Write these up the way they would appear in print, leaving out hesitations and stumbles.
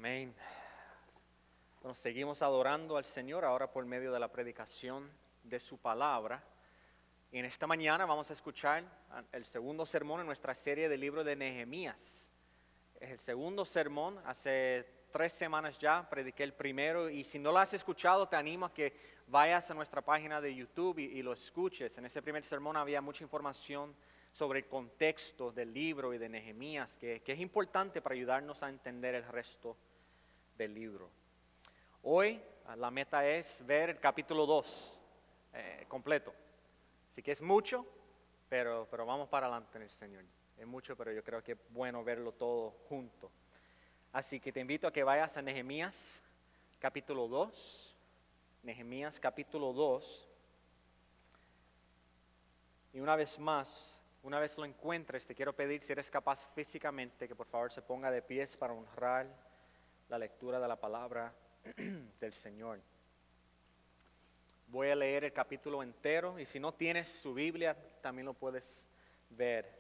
Amén. Bueno, seguimos adorando al Señor ahora por medio de la predicación de su palabra. Y en esta mañana vamos a escuchar el segundo sermón en nuestra serie del libro de Nehemías. Es el segundo sermón, hace 3 semanas ya prediqué el primero, y si no lo has escuchado te animo a que vayas a nuestra página de YouTube y lo escuches. En ese primer sermón había mucha información sobre el contexto del libro y de Nehemías, que es importante para ayudarnos a entender el resto del libro. Hoy la meta es ver el capítulo 2 completo. Así que es mucho, pero vamos para adelante en el Señor. Es mucho, pero yo creo que es bueno verlo todo junto. Así que te invito a que vayas a Nehemías capítulo 2. Nehemías capítulo 2. Y una vez más, una vez lo encuentres, te quiero pedir, si eres capaz físicamente, que por favor se ponga de pies para honrar la lectura de la palabra del Señor. Voy a leer el capítulo entero, y si no tienes su Biblia, también lo puedes ver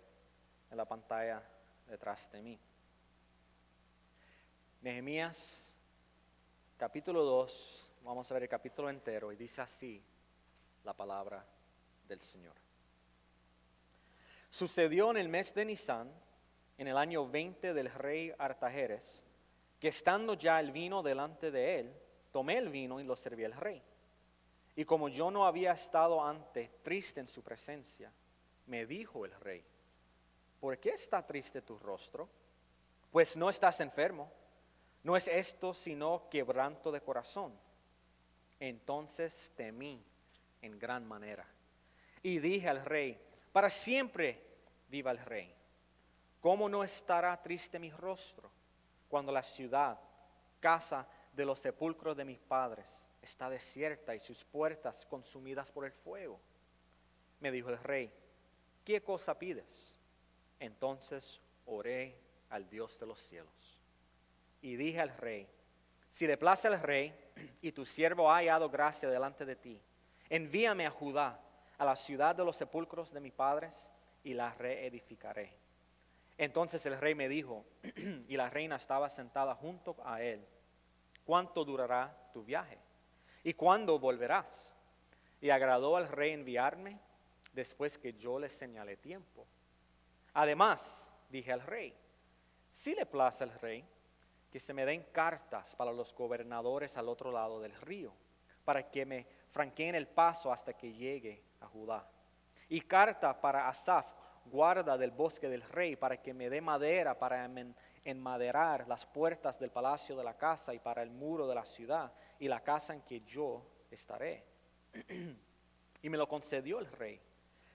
en la pantalla detrás de mí. Nehemías capítulo 2, vamos a ver el capítulo entero, y dice así la palabra del Señor. Sucedió en el mes de Nisán, en el año 20 del rey Artajerjes, que estando ya el vino delante de él, tomé el vino y lo serví al rey. Y como yo no había estado antes triste en su presencia, me dijo el rey: ¿por qué está triste tu rostro? Pues no estás enfermo, no es esto sino quebranto de corazón. Entonces temí en gran manera y dije al rey: para siempre viva el rey. ¿Cómo no estará triste mi rostro cuando la ciudad, casa de los sepulcros de mis padres, está desierta y sus puertas consumidas por el fuego? Me dijo el rey: ¿qué cosa pides? Entonces oré al Dios de los cielos y dije al rey: si le place al rey y tu siervo ha hallado gracia delante de ti, envíame a Judá, a la ciudad de los sepulcros de mis padres, y la reedificaré. Entonces el rey me dijo, y la reina estaba sentada junto a él: ¿cuánto durará tu viaje? ¿Y cuándo volverás? Y agradó al rey enviarme después que yo le señalé tiempo. Además, dije al rey: si le place al rey, que se me den cartas para los gobernadores al otro lado del río, para que me franqueen el paso hasta que llegue a Judá. Y carta para Asaf, guarda del bosque del rey, para que me dé madera para enmaderar las puertas del palacio de la casa y para el muro de la ciudad y la casa en que yo estaré. Y me lo concedió el rey,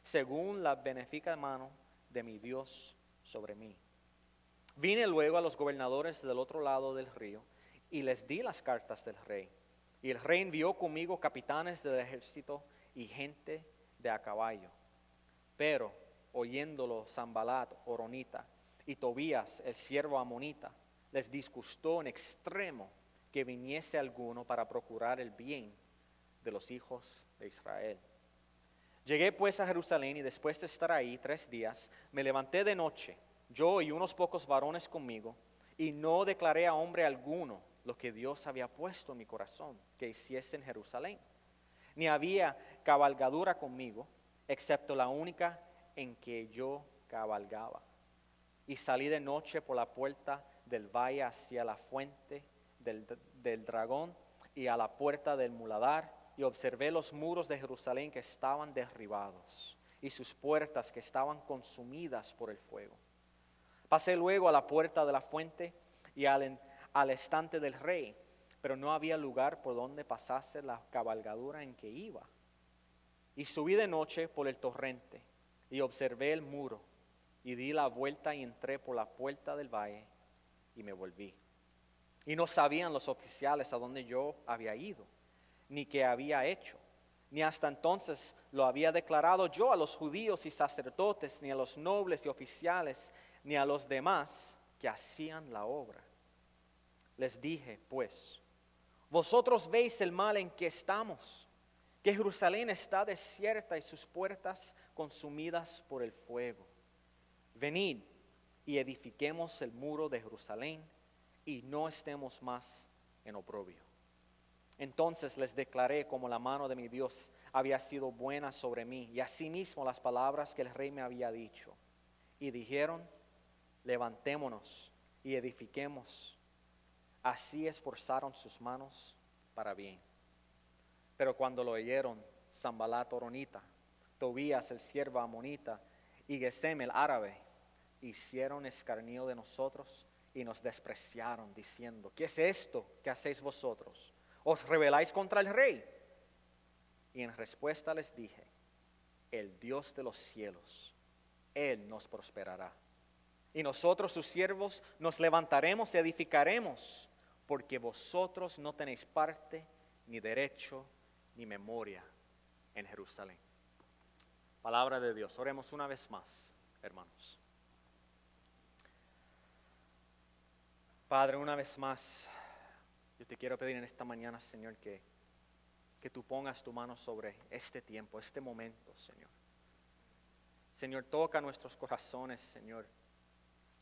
según la benéfica mano de mi Dios sobre mí. Vine luego a los gobernadores del otro lado del río y les di las cartas del rey. Y el rey envió conmigo capitanes del ejército y gente de a caballo. Pero oyéndolo Sanballat horonita y Tobías el siervo amonita, les disgustó en extremo que viniese alguno para procurar el bien de los hijos de Israel. Llegué pues a Jerusalén, y después de estar ahí 3 días, me levanté de noche, yo y unos pocos varones conmigo, y no declaré a hombre alguno lo que Dios había puesto en mi corazón que hiciese en Jerusalén. Ni había cabalgadura conmigo, excepto la única en que yo cabalgaba. Y salí de noche por la puerta del valle hacia la fuente del dragón y a la puerta del muladar, y observé los muros de Jerusalén que estaban derribados y sus puertas que estaban consumidas por el fuego. Pasé luego a la puerta de la fuente y al estante del rey, pero no había lugar por donde pasase la cabalgadura en que iba. Y subí de noche por el torrente y observé el muro, y di la vuelta y entré por la puerta del valle y me volví. Y no sabían los oficiales a dónde yo había ido, ni qué había hecho, ni hasta entonces lo había declarado yo a los judíos y sacerdotes, ni a los nobles y oficiales, ni a los demás que hacían la obra. Les dije, pues: vosotros veis el mal en que estamos, que Jerusalén está desierta y sus puertas consumidas por el fuego. Venid y edifiquemos el muro de Jerusalén y no estemos más en oprobio. Entonces les declaré como la mano de mi Dios había sido buena sobre mí, y asimismo las palabras que el rey me había dicho. Y dijeron: levantémonos y edifiquemos. Así esforzaron sus manos para bien. Pero cuando lo oyeron Sanballat horonita, Tobías el siervo amonita y Gesem el árabe, hicieron escarnio de nosotros y nos despreciaron, diciendo: ¿qué es esto que hacéis vosotros? ¿Os rebeláis contra el rey? Y en respuesta les dije: el Dios de los cielos, Él nos prosperará. Y nosotros, sus siervos, nos levantaremos y edificaremos, porque vosotros no tenéis parte, ni derecho, ni memoria en Jerusalén. Palabra de Dios. Oremos una vez más, hermanos. Padre, una vez más, yo te quiero pedir en esta mañana, Señor, que tú pongas tu mano sobre este tiempo, este momento, Señor. Señor, toca nuestros corazones, Señor,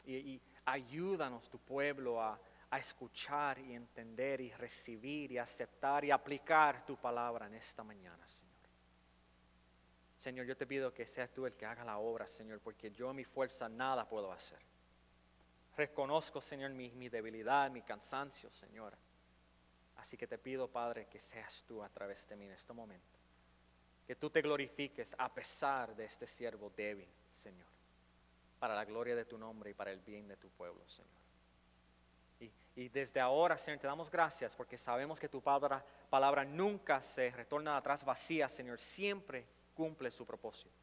y ayúdanos, tu pueblo, a escuchar y entender y recibir y aceptar y aplicar tu palabra en esta mañana, Señor. Señor, yo te pido que seas tú el que haga la obra, Señor, porque yo en mi fuerza nada puedo hacer. Reconozco, Señor, mi debilidad, mi cansancio, Señor. Así que te pido, Padre, que seas tú a través de mí en este momento. Que tú te glorifiques a pesar de este siervo débil, Señor. Para la gloria de tu nombre y para el bien de tu pueblo, Señor. Y desde ahora, Señor, te damos gracias porque sabemos que tu palabra nunca se retorna atrás vacía, Señor. Siempre cumple su propósito.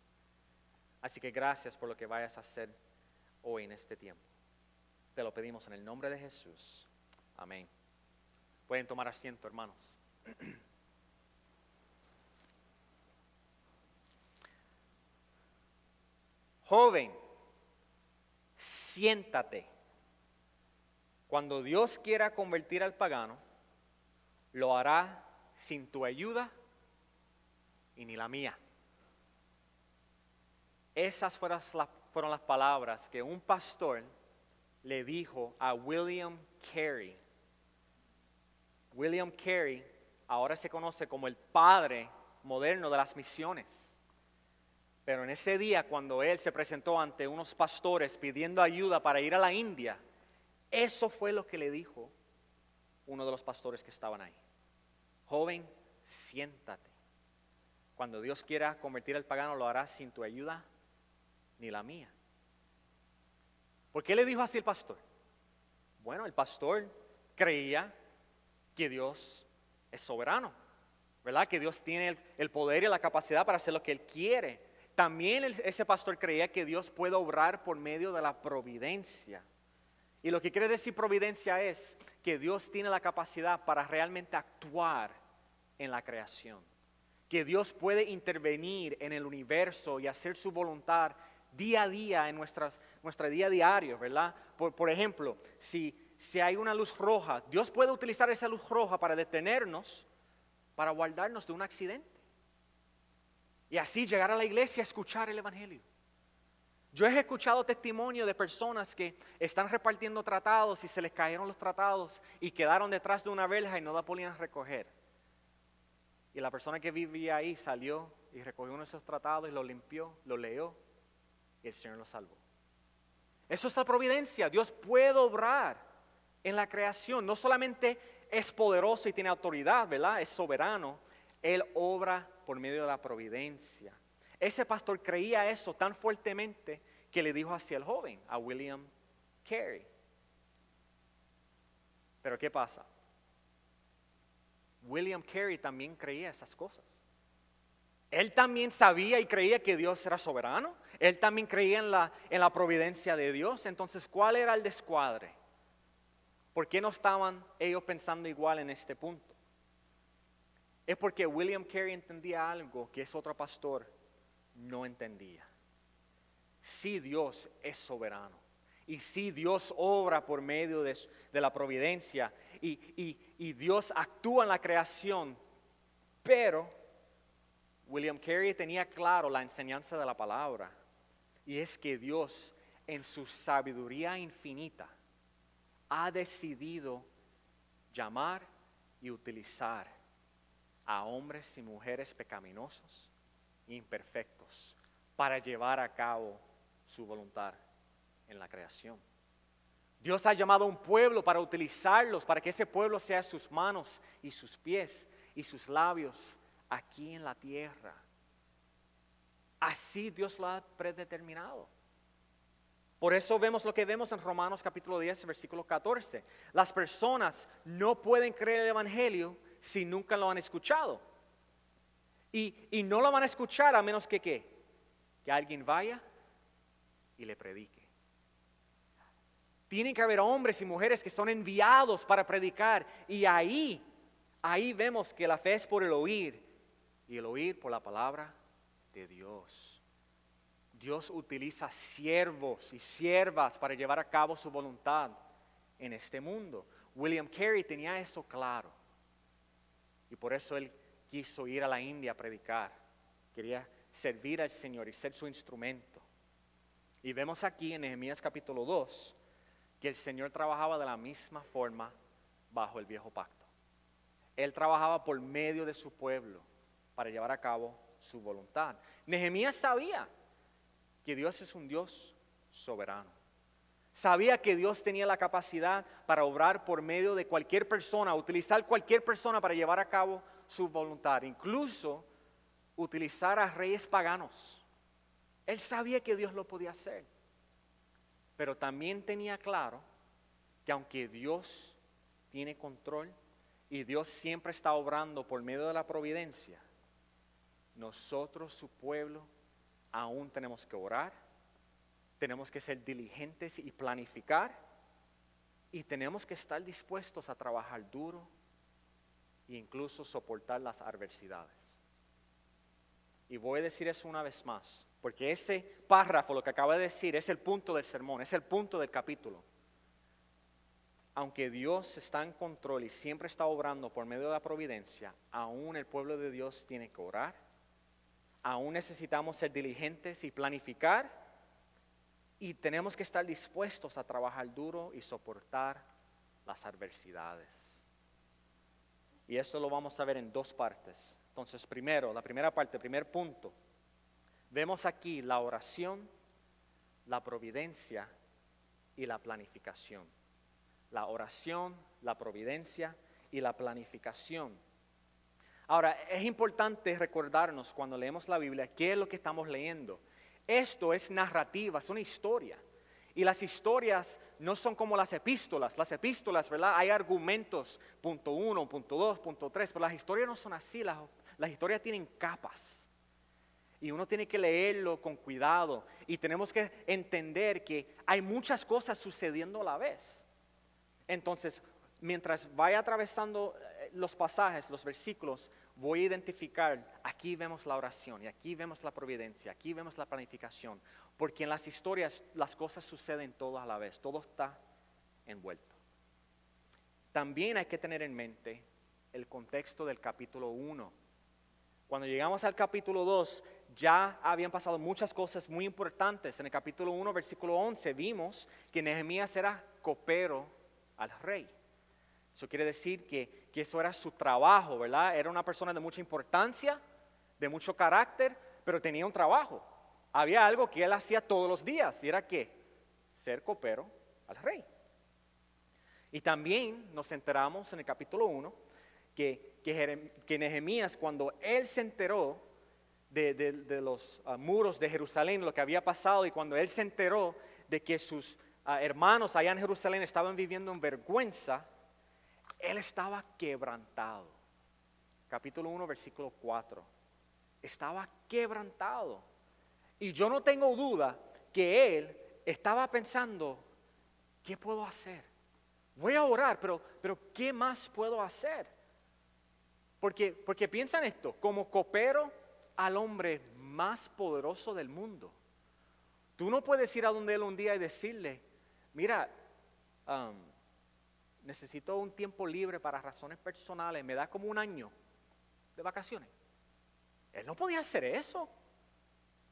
Así que gracias por lo que vayas a hacer hoy en este tiempo. Te lo pedimos en el nombre de Jesús. Amén. Pueden tomar asiento, hermanos. Joven, siéntate. Cuando Dios quiera convertir al pagano, lo hará sin tu ayuda y ni la mía. Esas fueron las palabras que un pastor le dijo a William Carey. William Carey ahora se conoce como el padre moderno de las misiones. Pero en ese día, cuando él se presentó ante unos pastores pidiendo ayuda para ir a la India, eso fue lo que le dijo uno de los pastores que estaban ahí. Joven, siéntate. Cuando Dios quiera convertir al pagano, lo hará sin tu ayuda ni la mía. ¿Por qué le dijo así el pastor? Bueno, el pastor creía que Dios es soberano, ¿verdad? Que Dios tiene el poder y la capacidad para hacer lo que Él quiere. También ese pastor creía que Dios puede obrar por medio de la providencia. Y lo que quiere decir providencia es que Dios tiene la capacidad para realmente actuar en la creación. Que Dios puede intervenir en el universo y hacer su voluntad día a día en nuestra día a diario, ¿verdad? Por ejemplo, si hay una luz roja, Dios puede utilizar esa luz roja para detenernos, para guardarnos de un accidente. Y así llegar a la iglesia a escuchar el evangelio. Yo he escuchado testimonio de personas que están repartiendo tratados y se les cayeron los tratados y quedaron detrás de una verja y no la podían recoger. Y la persona que vivía ahí salió y recogió uno de esos tratados y lo limpió, lo leyó y el Señor lo salvó. Eso es la providencia. Dios puede obrar en la creación. No solamente es poderoso y tiene autoridad, ¿verdad? Es soberano. Él obra por medio de la providencia. Ese pastor creía eso tan fuertemente que le dijo hacia el joven, a William Carey. Pero ¿qué pasa? William Carey también creía esas cosas. Él también sabía y creía que Dios era soberano. Él también creía en la providencia de Dios. Entonces, ¿cuál era el descuadre? ¿Por qué no estaban ellos pensando igual en este punto? Es porque William Carey entendía algo que ese otro pastor no entendía. Sí, Dios es soberano. Y sí, Dios obra por medio de la providencia. Y Dios actúa en la creación. Pero William Carey tenía claro la enseñanza de la palabra. Y es que Dios, en su sabiduría infinita, ha decidido llamar y utilizar a hombres y mujeres pecaminosos e imperfectos para llevar a cabo su voluntad en la creación. Dios ha llamado a un pueblo para utilizarlos, para que ese pueblo sea sus manos y sus pies y sus labios aquí en la tierra. Así Dios lo ha predeterminado. Por eso vemos lo que vemos en Romanos capítulo 10, versículo 14. Las personas no pueden creer el evangelio si nunca lo han escuchado. Y no lo van a escuchar a menos que ¿qué? Que alguien vaya y le predique. Tienen que haber hombres y mujeres que son enviados para predicar. Y ahí vemos que la fe es por el oír. Y el oír por la palabra de Dios. Dios utiliza siervos y siervas para llevar a cabo su voluntad en este mundo. William Carey tenía eso claro. Y por eso él quiso ir a la India a predicar. Quería servir al Señor y ser su instrumento. Y vemos aquí en Nehemías capítulo 2 que el Señor trabajaba de la misma forma bajo el viejo pacto. Él trabajaba por medio de su pueblo para llevar a cabo su voluntad. Nehemías sabía que Dios es un Dios soberano. Sabía que Dios tenía la capacidad para obrar por medio de cualquier persona, utilizar cualquier persona para llevar a cabo su voluntad, incluso utilizar a reyes paganos. Él sabía que Dios lo podía hacer. Pero también tenía claro que aunque Dios tiene control y Dios siempre está obrando por medio de la providencia, nosotros, su pueblo, aún tenemos que orar, tenemos que ser diligentes y planificar, y tenemos que estar dispuestos a trabajar duro e incluso soportar las adversidades. Y voy a decir eso una vez más, porque ese párrafo, lo que acaba de decir, es el punto del sermón, es el punto del capítulo. Aunque Dios está en control y siempre está obrando por medio de la providencia, aún el pueblo de Dios tiene que orar, aún necesitamos ser diligentes y planificar, y tenemos que estar dispuestos a trabajar duro y soportar las adversidades. Y eso lo vamos a ver en dos partes. Entonces, primero, la primera parte, el primer punto, vemos aquí la oración, la providencia y la planificación. La oración, la providencia y la planificación. Ahora, es importante recordarnos cuando leemos la Biblia qué es lo que estamos leyendo. Esto es narrativa, es una historia. Y las historias no son como las epístolas. Las epístolas, ¿verdad? Hay argumentos, punto 1, punto 2, punto 3, pero las historias no son así. Las historias tienen capas. Y uno tiene que leerlo con cuidado. Y tenemos que entender que hay muchas cosas sucediendo a la vez. Entonces, mientras vaya atravesando los pasajes, los versículos, voy a identificar, aquí vemos la oración, y aquí vemos la providencia, aquí vemos la planificación. Porque en las historias las cosas suceden todas a la vez, todo está envuelto. También hay que tener en mente el contexto del capítulo 1. Cuando llegamos al capítulo 2, ya habían pasado muchas cosas muy importantes. En el capítulo 1, versículo 11, vimos que Nehemías era copero al rey. Eso quiere decir que eso era su trabajo, ¿verdad? Era una persona de mucha importancia, de mucho carácter, pero tenía un trabajo. Había algo que él hacía todos los días, y era ¿qué? Ser copero al rey. Y también nos enteramos en el capítulo 1 que Nehemías, cuando él se enteró de los muros de Jerusalén, lo que había pasado, y cuando él se enteró de que sus hermanos allá en Jerusalén estaban viviendo en vergüenza, él estaba quebrantado. Capítulo 1, versículo 4. Estaba quebrantado. Y yo no tengo duda que él estaba pensando, ¿qué puedo hacer? Voy a orar, pero ¿qué más puedo hacer? Porque piensa en esto, como copero al hombre más poderoso del mundo. Tú no puedes ir a donde él un día y decirle, mira, necesito un tiempo libre para razones personales, me da como un año de vacaciones. Él no podía hacer eso.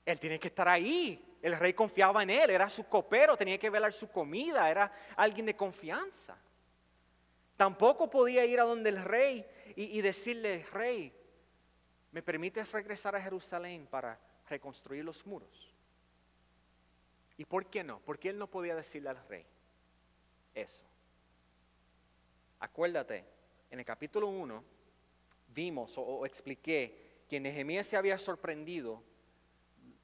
Él tiene que estar ahí El rey confiaba en él, era su copero, tenía que velar su comida, era alguien de confianza. Tampoco podía ir a donde el rey y decirle, rey, ¿me permites regresar a Jerusalén para reconstruir los muros? ¿Y por qué no? ¿Por qué él no podía decirle al rey eso? Acuérdate, en el capítulo 1 vimos o expliqué que Nehemías se había sorprendido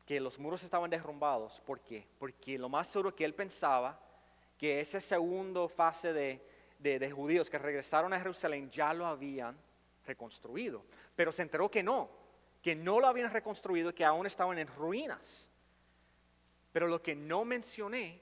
que los muros estaban derrumbados. ¿Por qué? Porque lo más seguro que él pensaba que esa segunda fase de judíos que regresaron a Jerusalén ya lo habían reconstruido. Pero se enteró que no lo habían reconstruido, que aún estaban en ruinas. Pero lo que no mencioné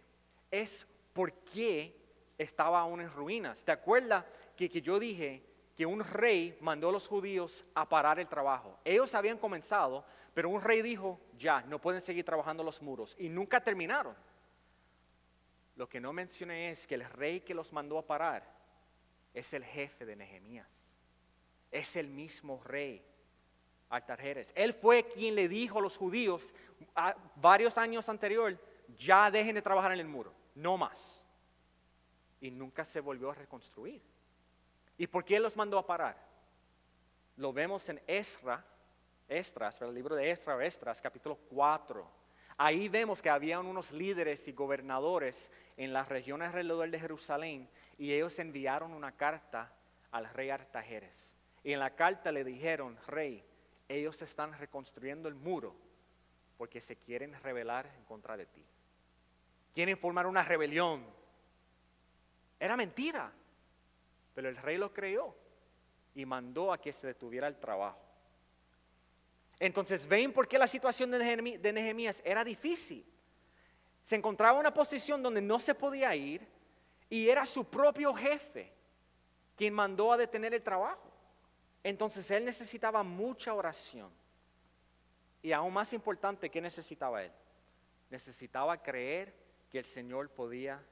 es por qué estaba aún en ruinas. ¿Te acuerdas que yo dije que un rey mandó a los judíos a parar el trabajo? Ellos habían comenzado, pero un rey dijo, ya, no pueden seguir trabajando los muros. Y nunca terminaron. Lo que no mencioné es que el rey que los mandó a parar es el jefe de Nehemías. Es el mismo rey Artajerjes. Él fue quien le dijo a los judíos varios años anterior, ya dejen de trabajar en el muro, no más. Y nunca se volvió a reconstruir. ¿Y por qué los mandó a parar? Lo vemos en Esdras, el libro de Esdras, capítulo 4. Ahí vemos que habían unos líderes y gobernadores en las regiones alrededor de Jerusalén y ellos enviaron una carta al rey Artajerjes. Y en la carta le dijeron, rey, ellos están reconstruyendo el muro porque se quieren rebelar en contra de ti. Quieren formar una rebelión. Era mentira, pero el rey lo creyó y mandó a que se detuviera el trabajo. Entonces, ¿ven por qué la situación de Nehemías era difícil? Se encontraba en una posición donde no se podía ir y era su propio jefe quien mandó a detener el trabajo. Entonces, él necesitaba mucha oración. Y aún más importante, ¿qué necesitaba él? Necesitaba creer que el Señor podía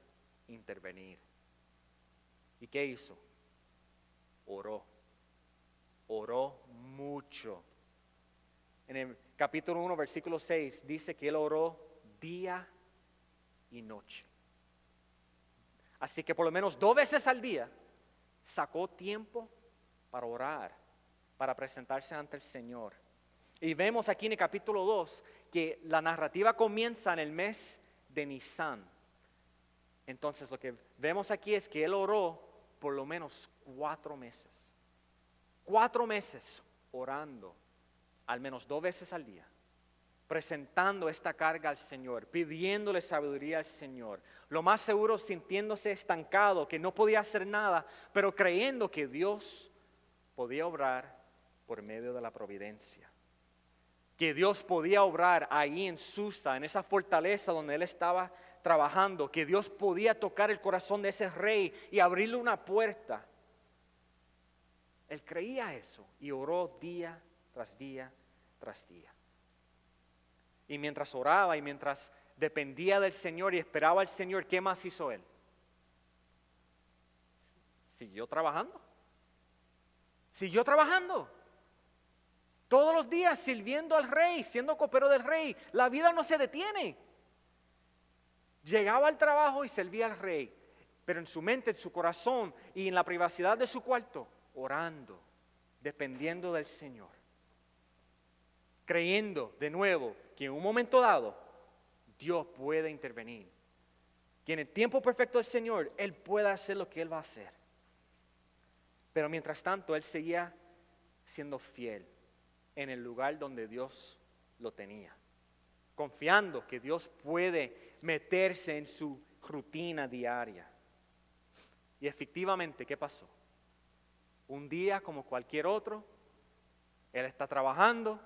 intervenir. ¿Y qué hizo? Oró mucho. En el capítulo 1, versículo 6, dice que él oró día y noche. Así que por lo menos 2 veces al día sacó tiempo para orar, para presentarse ante el Señor. Y vemos aquí en el capítulo 2 que la narrativa comienza en el mes de Nisan. Entonces lo que vemos aquí es que él oró por lo menos 4 meses. 4 meses orando, al menos 2 veces al día, presentando esta carga al Señor, pidiéndole sabiduría al Señor. Lo más seguro sintiéndose estancado, que no podía hacer nada, pero creyendo que Dios podía obrar por medio de la providencia. Que Dios podía obrar ahí en Susa, en esa fortaleza donde él estaba trabajando, que Dios podía tocar el corazón de ese rey y abrirle una puerta. Él creía eso y oró día tras día tras día. Y mientras oraba y mientras dependía del Señor y esperaba al Señor, ¿qué más hizo él? Siguió trabajando. Siguió trabajando. Todos los días sirviendo al rey, siendo copero del rey. La vida no se detiene. Llegaba al trabajo y servía al rey. Pero en su mente, en su corazón y en la privacidad de su cuarto, orando, dependiendo del Señor. Creyendo de nuevo que en un momento dado Dios puede intervenir. Que en el tiempo perfecto del Señor Él pueda hacer lo que Él va a hacer. Pero mientras tanto Él seguía siendo fiel en el lugar donde Dios lo tenía. Confiando que Dios puede meterse en su rutina diaria. Y efectivamente, ¿qué pasó? Un día como cualquier otro, Él está trabajando,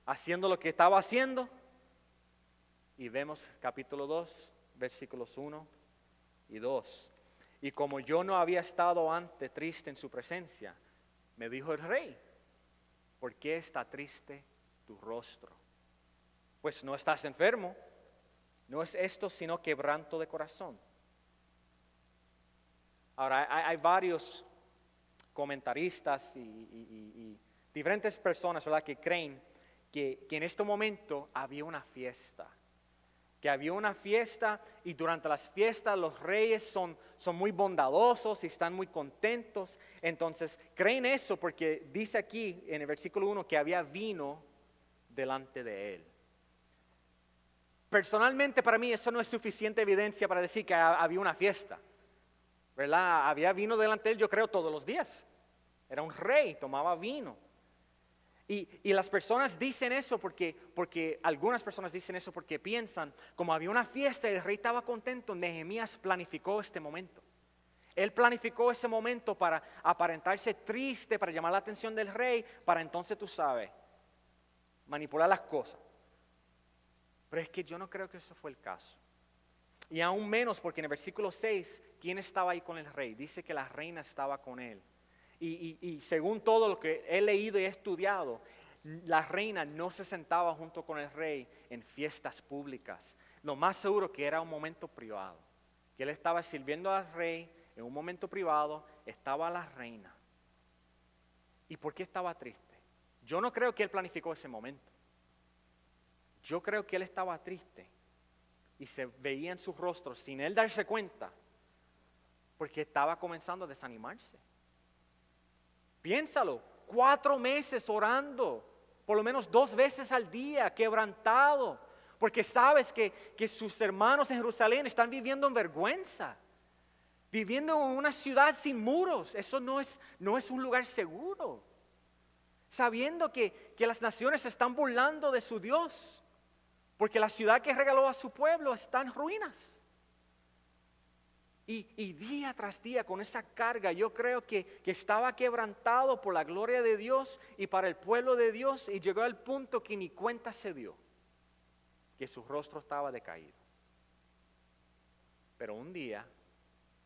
haciendo lo que estaba haciendo. Y vemos capítulo 2, versículos 1 y 2. Y como yo no había estado antes triste en su presencia, me dijo el rey, ¿por qué está triste tu rostro? Pues no estás enfermo, no es esto sino quebranto de corazón. Ahora, hay varios comentaristas y diferentes personas, ¿verdad?, que creen que en este momento había una fiesta. que había una fiesta y durante las fiestas los reyes son muy bondadosos y están muy contentos. Entonces creen eso porque dice aquí en el versículo 1 que había vino delante de él. Personalmente para mí eso no es suficiente evidencia para decir que había una fiesta, ¿verdad? Había vino delante de él, yo creo, todos los días. Era un rey, tomaba vino. Y las personas dicen eso porque algunas personas dicen eso porque piensan, como había una fiesta y el rey estaba contento, Nehemías planificó este momento. Él planificó ese momento para aparentarse triste, para llamar la atención del rey, para entonces, tú sabes, manipular las cosas. Pero es que yo no creo que eso fue el caso. Y aún menos porque en el versículo 6, ¿quién estaba ahí con el rey? Dice que la reina estaba con él. Y según todo lo que he leído y he estudiado, la reina no se sentaba junto con el rey en fiestas públicas. Lo más seguro que era un momento privado. Que él estaba sirviendo al rey en un momento privado, estaba la reina. ¿Y por qué estaba triste? Yo no creo que él planificó ese momento. Yo creo que él estaba triste y se veía en su rostro sin él darse cuenta porque estaba comenzando a desanimarse. Piénsalo, 4 meses orando, por lo menos 2 veces al día, quebrantado, porque sabes que sus hermanos en Jerusalén están viviendo en vergüenza, viviendo en una ciudad sin muros. Eso no es un lugar seguro, sabiendo que las naciones se están burlando de su Dios, porque la ciudad que regaló a su pueblo está en ruinas. Y día tras día con esa carga, yo creo que estaba quebrantado por la gloria de Dios y para el pueblo de Dios, y llegó al punto que ni cuenta se dio que su rostro estaba decaído. Pero un día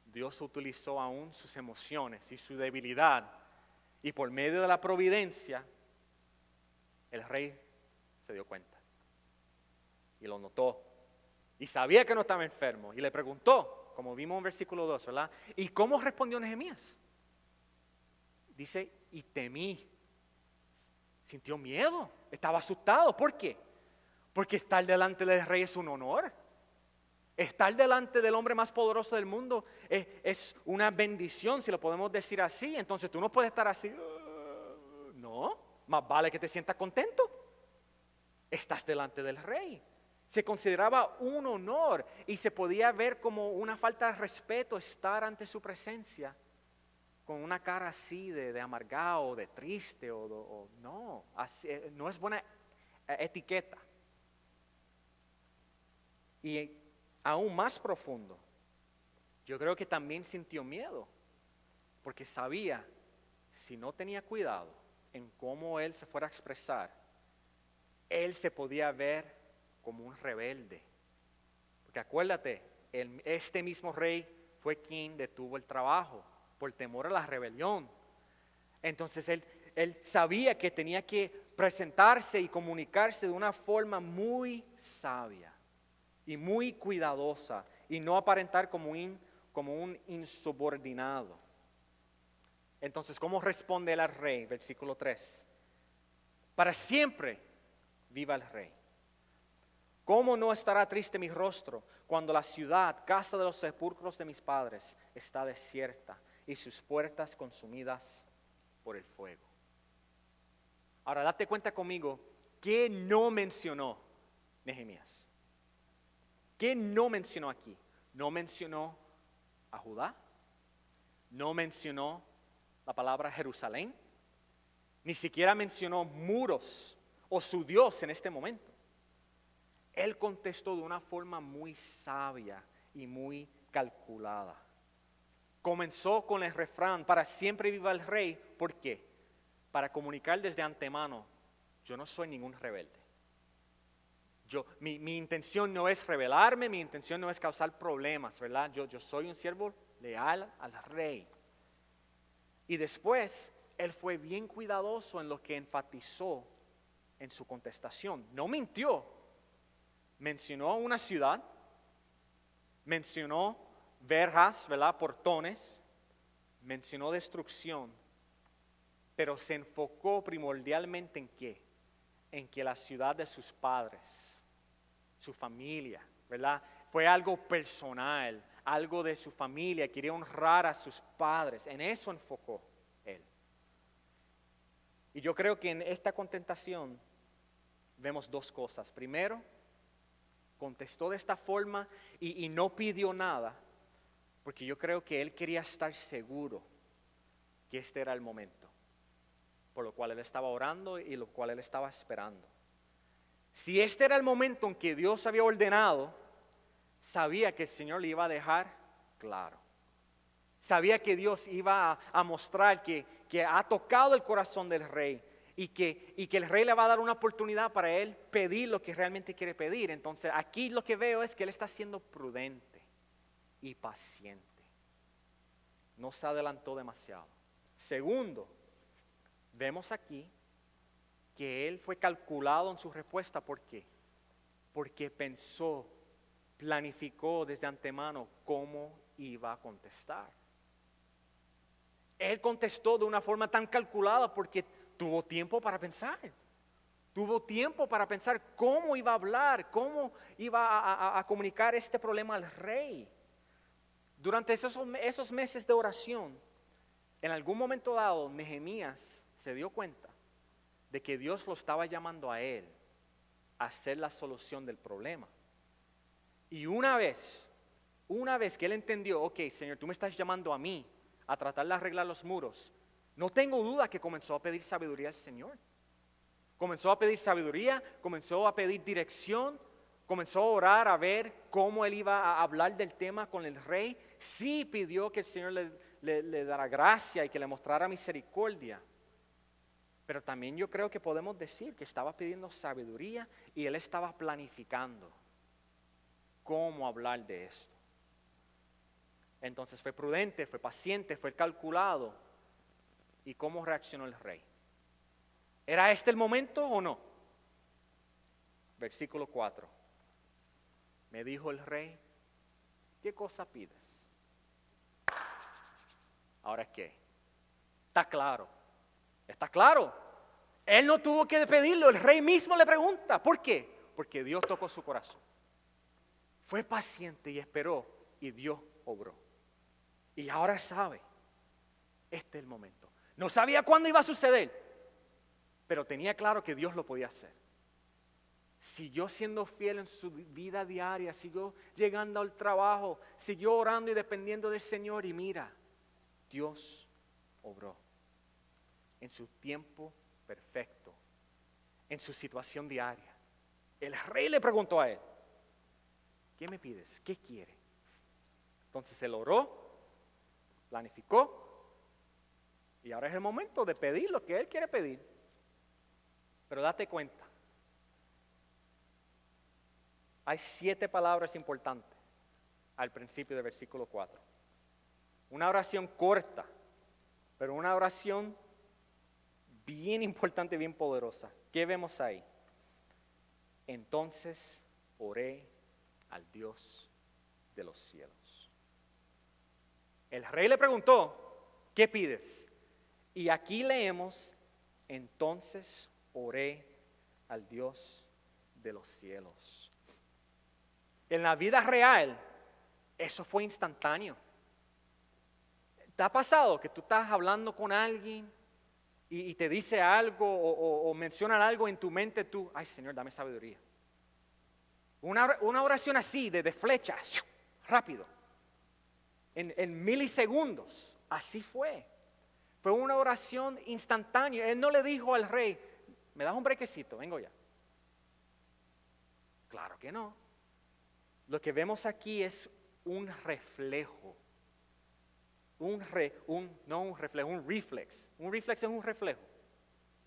Dios utilizó aún sus emociones y su debilidad, y por medio de la providencia el rey se dio cuenta y lo notó y sabía que no estaba enfermo y le preguntó, como vimos en versículo 2, ¿verdad? ¿Y cómo respondió Nehemías? Dice, y temí. Sintió miedo, estaba asustado. ¿Por qué? Porque estar delante del rey es un honor. Estar delante del hombre más poderoso del mundo es una bendición, si lo podemos decir así. Entonces tú no puedes estar así. No, más vale que te sientas contento. Estás delante del rey. Se consideraba un honor y se podía ver como una falta de respeto estar ante su presencia con una cara así de amargado, de triste o no, así, no es buena etiqueta. Y aún más profundo, yo creo que también sintió miedo porque sabía si no tenía cuidado en cómo él se fuera a expresar, él se podía ver como un rebelde. Porque acuérdate, este mismo rey fue quien detuvo el trabajo por temor a la rebelión. Entonces él sabía que tenía que presentarse y comunicarse de una forma muy sabia y muy cuidadosa y no aparentar como un insubordinado. Entonces, ¿cómo responde el rey? Versículo 3. Para siempre viva el rey. ¿Cómo no estará triste mi rostro cuando la ciudad, casa de los sepulcros de mis padres, está desierta y sus puertas consumidas por el fuego? Ahora date cuenta conmigo, ¿qué no mencionó Nehemías? ¿Qué no mencionó aquí? No mencionó a Judá, no mencionó la palabra Jerusalén, ni siquiera mencionó muros o su Dios en este momento. Él contestó de una forma muy sabia y muy calculada. Comenzó con el refrán, para siempre viva el rey. ¿Por qué? Para comunicar desde antemano, yo no soy ningún rebelde. Mi intención no es rebelarme, mi intención no es causar problemas, ¿verdad? Yo soy un siervo leal al rey. Y después, él fue bien cuidadoso en lo que enfatizó en su contestación. No mintió. Mencionó una ciudad, mencionó verjas, ¿verdad? Portones, mencionó destrucción, pero se enfocó primordialmente en ¿qué? En que la ciudad de sus padres, su familia, ¿verdad? Fue algo personal, algo de su familia, quería honrar a sus padres. En eso enfocó él. Y yo creo que en esta contestación vemos dos cosas. Primero, contestó de esta forma y no pidió nada, porque yo creo que él quería estar seguro que este era el momento, por lo cual él estaba orando y lo cual él estaba esperando. Si este era el momento en que Dios había ordenado, sabía que el Señor le iba a dejar claro. Sabía que Dios iba a mostrar que ha tocado el corazón del rey y que el rey le va a dar una oportunidad para él pedir lo que realmente quiere pedir. Entonces aquí lo que veo es que él está siendo prudente y paciente. No se adelantó demasiado. Segundo, vemos aquí que él fue calculado en su respuesta. ¿Por qué? Porque pensó, planificó desde antemano cómo iba a contestar. Él contestó de una forma tan calculada porque tuvo tiempo para pensar. Tuvo tiempo para pensar cómo iba a hablar, cómo iba a comunicar este problema al rey. Durante esos meses de oración, en algún momento dado, Nehemías se dio cuenta de que Dios lo estaba llamando a él a hacer la solución del problema. Y una vez que él entendió, ok, Señor, tú me estás llamando a mí a tratar de arreglar los muros, no tengo duda que comenzó a pedir sabiduría al Señor. Comenzó a pedir sabiduría, comenzó a pedir dirección, comenzó a orar a ver cómo él iba a hablar del tema con el rey. Sí pidió que el Señor le dará gracia y que le mostrara misericordia. Pero también yo creo que podemos decir que estaba pidiendo sabiduría y él estaba planificando cómo hablar de esto. Entonces fue prudente, fue paciente, fue calculado. ¿Y cómo reaccionó el rey? ¿Era este el momento o no? Versículo 4. Me dijo el rey, ¿qué cosa pides? ¿Ahora qué? Está claro. Está claro. Él no tuvo que pedirlo, el rey mismo le pregunta. ¿Por qué? Porque Dios tocó su corazón. Fue paciente y esperó y Dios obró. Y ahora sabe, este es el momento. No sabía cuándo iba a suceder, pero tenía claro que Dios lo podía hacer. Siguió siendo fiel en su vida diaria, siguió llegando al trabajo, siguió orando y dependiendo del Señor. Y mira, Dios obró en su tiempo perfecto, en su situación diaria. El rey le preguntó a él, ¿qué me pides? ¿Qué quiere? Entonces él oró, planificó, y ahora es el momento de pedir lo que él quiere pedir. Pero date cuenta, hay 7 palabras importantes al principio del versículo 4. Una oración corta, pero una oración bien importante, bien poderosa. ¿Qué vemos ahí? Entonces oré al Dios de los cielos. El rey le preguntó, ¿qué pides? Y aquí leemos, entonces oré al Dios de los cielos. En la vida real, eso fue instantáneo. ¿Te ha pasado que tú estás hablando con alguien y te dice algo o menciona algo en tu mente, tú, ay Señor, dame sabiduría? Una oración así, de flecha, rápido, en milisegundos, así fue. Fue una oración instantánea. Él no le dijo al rey, ¿me das un brequecito? Vengo ya. Claro que no. Lo que vemos aquí es un reflejo. Un reflex. Un reflex es un reflejo.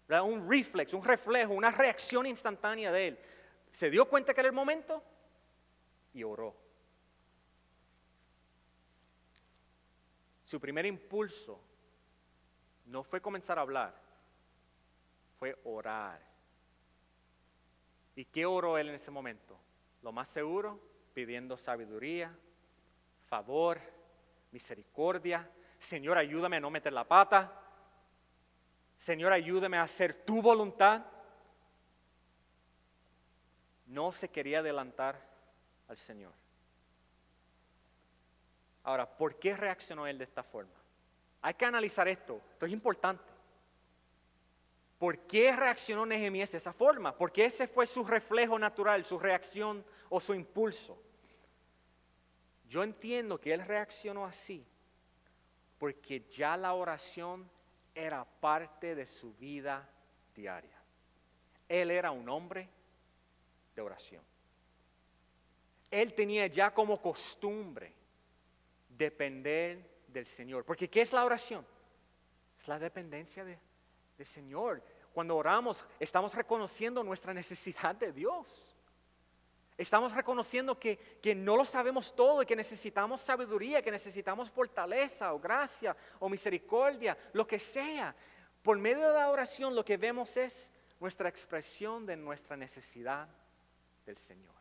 ¿Verdad? Un reflejo, una reacción instantánea de él. Se dio cuenta que era el momento y oró. Su primer impulso no fue comenzar a hablar, fue orar. ¿Y qué oró él en ese momento? Lo más seguro, pidiendo sabiduría, favor, misericordia. Señor, ayúdame a no meter la pata. Señor, ayúdame a hacer tu voluntad. no se quería adelantar al Señor. Ahora, ¿por qué reaccionó él de esta forma? Hay que analizar esto es importante. ¿Por qué reaccionó Nehemías de esa forma? Porque ese fue su reflejo natural, su reacción o su impulso. Yo entiendo que él reaccionó así porque ya la oración era parte de su vida diaria. Él era un hombre de oración. Él tenía ya como costumbre depender del Señor. Porque ¿qué es la oración? Es la dependencia del Señor. Cuando oramos, estamos reconociendo nuestra necesidad de Dios. Estamos reconociendo que no lo sabemos todo y que necesitamos sabiduría, que necesitamos fortaleza o gracia o misericordia, lo que sea. Por medio de la oración lo que vemos es nuestra expresión de nuestra necesidad del Señor.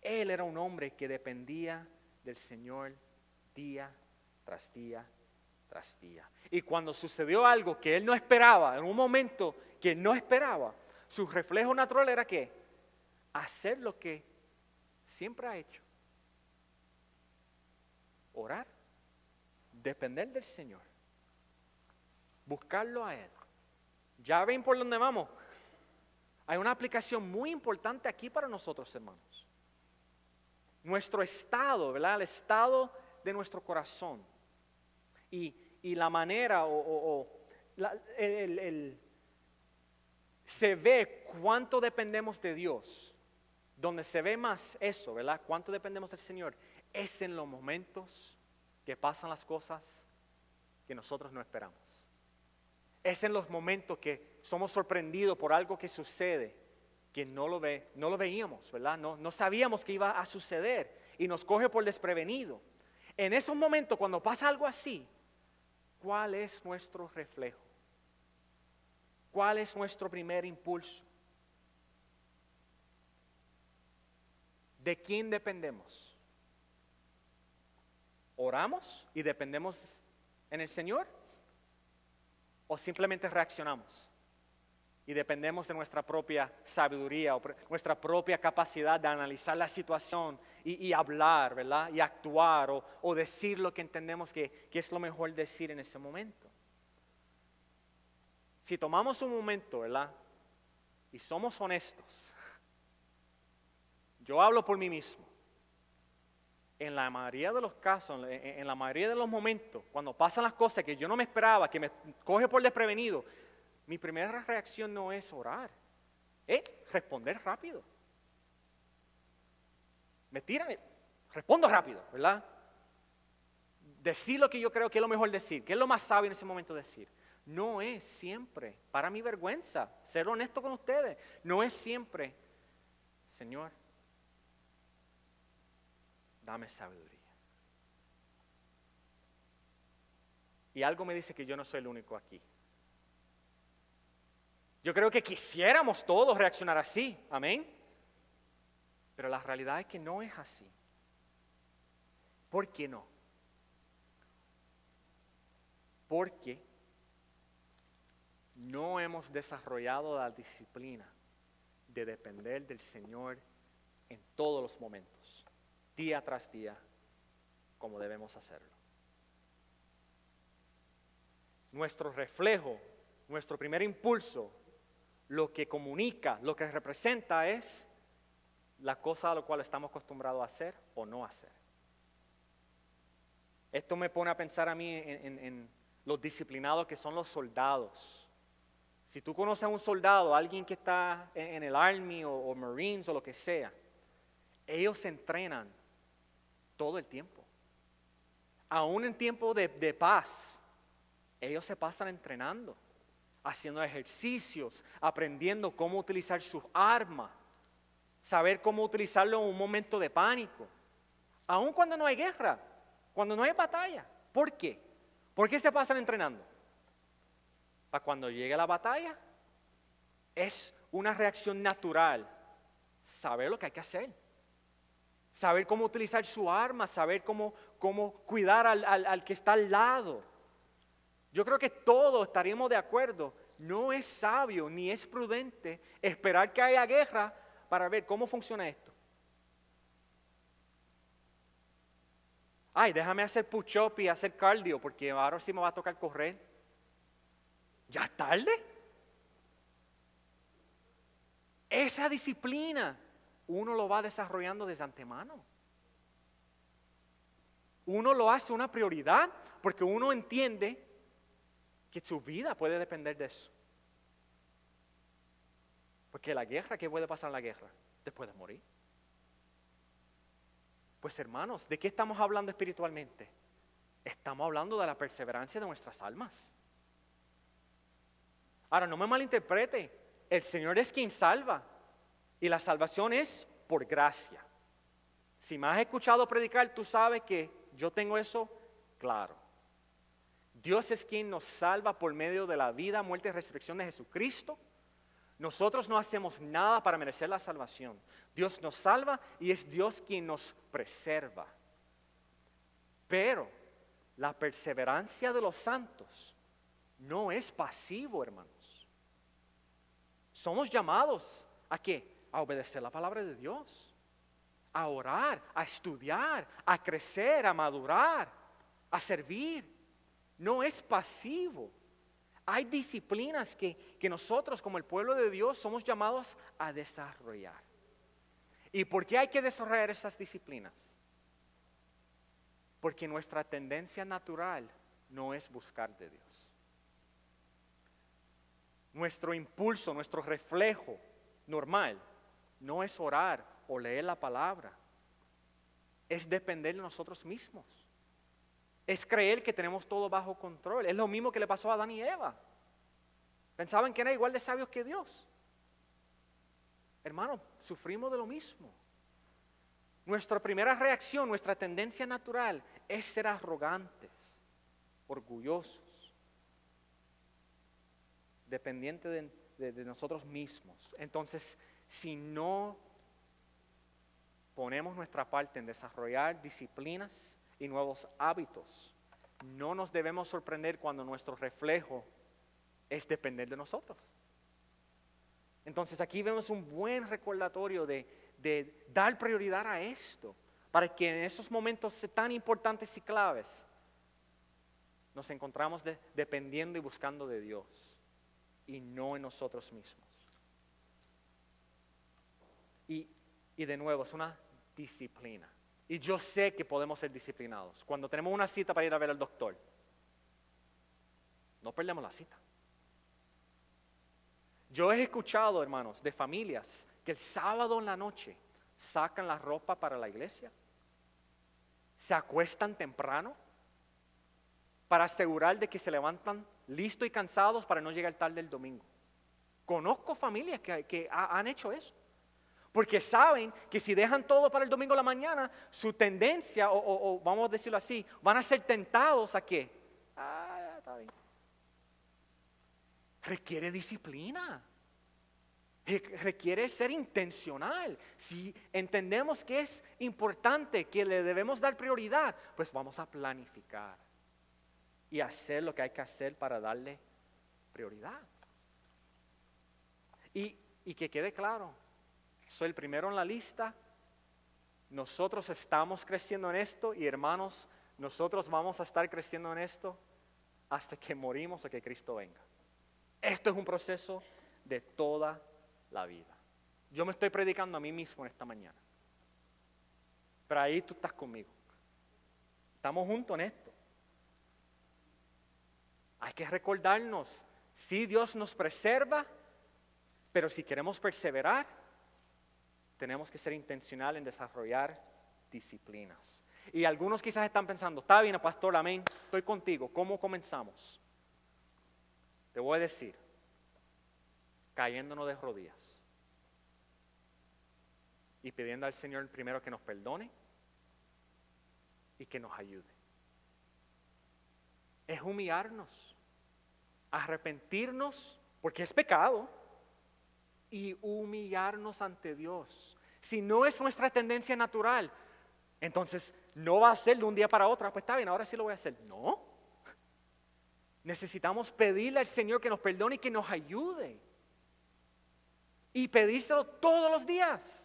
Él era un hombre que dependía del Señor día tras día tras día. Y cuando sucedió algo que él no esperaba, en un momento que no esperaba, su reflejo natural era ¿qué? Hacer lo que siempre ha hecho. Orar, depender del Señor, buscarlo a Él. ¿Ya ven por dónde vamos? Hay una aplicación muy importante aquí para nosotros, hermanos. Nuestro estado, ¿verdad? El estado de nuestro corazón. Y la manera se ve cuánto dependemos de Dios. Donde se ve más eso, ¿verdad? Cuánto dependemos del Señor. Es en los momentos que pasan las cosas que nosotros no esperamos. Es en los momentos que somos sorprendidos por algo que sucede, que no lo veíamos, ¿verdad? No sabíamos que iba a suceder y nos coge por desprevenido. En esos momentos, cuando pasa algo así, ¿cuál es nuestro reflejo? ¿Cuál es nuestro primer impulso? ¿De quién dependemos? ¿Oramos y dependemos en el Señor? ¿O simplemente reaccionamos y dependemos de nuestra propia sabiduría o nuestra propia capacidad de analizar la situación y hablar, ¿verdad? Y actuar o decir lo que entendemos que es lo mejor decir en ese momento? Si tomamos un momento, ¿verdad? Y somos honestos. Yo hablo por mí mismo. En la mayoría de los casos, en la mayoría de los momentos, cuando pasan las cosas que yo no me esperaba, que me coge por desprevenido, mi primera reacción no es orar, es responder rápido. Me tiran, respondo rápido, ¿verdad? Decir lo que yo creo que es lo mejor decir, que es lo más sabio en ese momento decir. No es siempre, para mi vergüenza, ser honesto con ustedes, no es siempre, Señor, dame sabiduría. Y algo me dice que yo no soy el único aquí. Yo creo que quisiéramos todos reaccionar así, amén. Pero la realidad es que no es así. ¿Por qué no? Porque no hemos desarrollado la disciplina de depender del Señor en todos los momentos, día tras día, como debemos hacerlo. Nuestro reflejo, nuestro primer impulso, lo que comunica, lo que representa es la cosa a la cual estamos acostumbrados a hacer o no hacer. Esto me pone a pensar a mí en los disciplinados que son los soldados. Si tú conoces a un soldado, alguien que está en el Army o Marines o lo que sea, ellos se entrenan todo el tiempo. Aún en tiempo de paz, ellos se pasan entrenando, haciendo ejercicios, aprendiendo cómo utilizar sus armas, saber cómo utilizarlo en un momento de pánico. Aún cuando no hay guerra, cuando no hay batalla. ¿Por qué? ¿Por qué se pasan entrenando? Para cuando llegue la batalla, es una reacción natural. Saber lo que hay que hacer. Saber cómo utilizar su arma, saber cómo cuidar al que está al lado. Yo creo que todos estaríamos de acuerdo. no es sabio ni es prudente esperar que haya guerra para ver cómo funciona esto. Ay, déjame hacer push-up y hacer cardio porque ahora sí me va a tocar correr. ¿Ya es tarde? Esa disciplina uno lo va desarrollando desde antemano. Uno lo hace una prioridad porque uno entiende que su vida puede depender de eso. Porque la guerra, ¿qué puede pasar en la guerra? Después de morir. Pues hermanos, ¿de qué estamos hablando espiritualmente? Estamos hablando de la perseverancia de nuestras almas. Ahora, no me malinterprete, el Señor es quien salva y la salvación es por gracia. Si me has escuchado predicar, tú sabes que yo tengo eso claro. Dios es quien nos salva por medio de la vida, muerte y resurrección de Jesucristo. Nosotros no hacemos nada para merecer la salvación. Dios nos salva y es Dios quien nos preserva. Pero la perseverancia de los santos no es pasivo, hermanos. Somos llamados ¿a qué? A obedecer la palabra de Dios, a orar, a estudiar, a crecer, a madurar, a servir. No es pasivo. Hay disciplinas que nosotros como el pueblo de Dios somos llamados a desarrollar. ¿Y por qué hay que desarrollar esas disciplinas? Porque nuestra tendencia natural no es buscar de Dios. Nuestro impulso, nuestro reflejo normal no es orar o leer la palabra. Es depender de nosotros mismos. Es creer que tenemos todo bajo control. Es lo mismo que le pasó a Adán y Eva. Pensaban que eran igual de sabios que Dios. Hermano, sufrimos de lo mismo. Nuestra primera reacción, nuestra tendencia natural es ser arrogantes, orgullosos, dependientes de nosotros mismos. Entonces, si no ponemos nuestra parte en desarrollar disciplinas y nuevos hábitos, no nos debemos sorprender cuando nuestro reflejo es depender de nosotros. Entonces aquí vemos un buen recordatorio de dar prioridad a esto, para que en esos momentos tan importantes y claves nos encontramos dependiendo y buscando de Dios y no en nosotros mismos. Y de nuevo, es una disciplina. Y yo sé que podemos ser disciplinados. Cuando tenemos una cita para ir a ver al doctor, no perdemos la cita. Yo he escuchado, hermanos, de familias que el sábado en la noche sacan la ropa para la iglesia, se acuestan temprano para asegurar de que se levantan listos y cansados para no llegar tarde el domingo. Conozco familias que han hecho eso. Porque saben que si dejan todo para el domingo a la mañana, su tendencia, o vamos a decirlo así, van a ser tentados ¿a qué? Está bien. Requiere disciplina. Requiere ser intencional. Si entendemos que es importante, que le debemos dar prioridad, pues vamos a planificar y hacer lo que hay que hacer para darle prioridad. Y que quede claro, soy el primero en la lista. Nosotros estamos creciendo en esto y hermanos, nosotros vamos a estar creciendo en esto hasta que morimos o que Cristo venga. Esto es un proceso de toda la vida. Yo me estoy predicando a mí mismo en esta mañana. Pero ahí tú estás conmigo. Estamos juntos en esto. Hay que recordarnos, sí, Dios nos preserva, pero si queremos perseverar, tenemos que ser intencionales en desarrollar disciplinas. Y algunos quizás están pensando, está bien, pastor, amén, estoy contigo. ¿Cómo comenzamos? Te voy a decir, cayéndonos de rodillas y pidiendo al Señor primero que nos perdone y que nos ayude. Es humillarnos, arrepentirnos, porque es pecado, y humillarnos ante Dios. Si no es nuestra tendencia natural, entonces no va a ser de un día para otro. Pues está bien, ahora sí lo voy a hacer. No. Necesitamos pedirle al Señor que nos perdone y que nos ayude. Y pedírselo todos los días.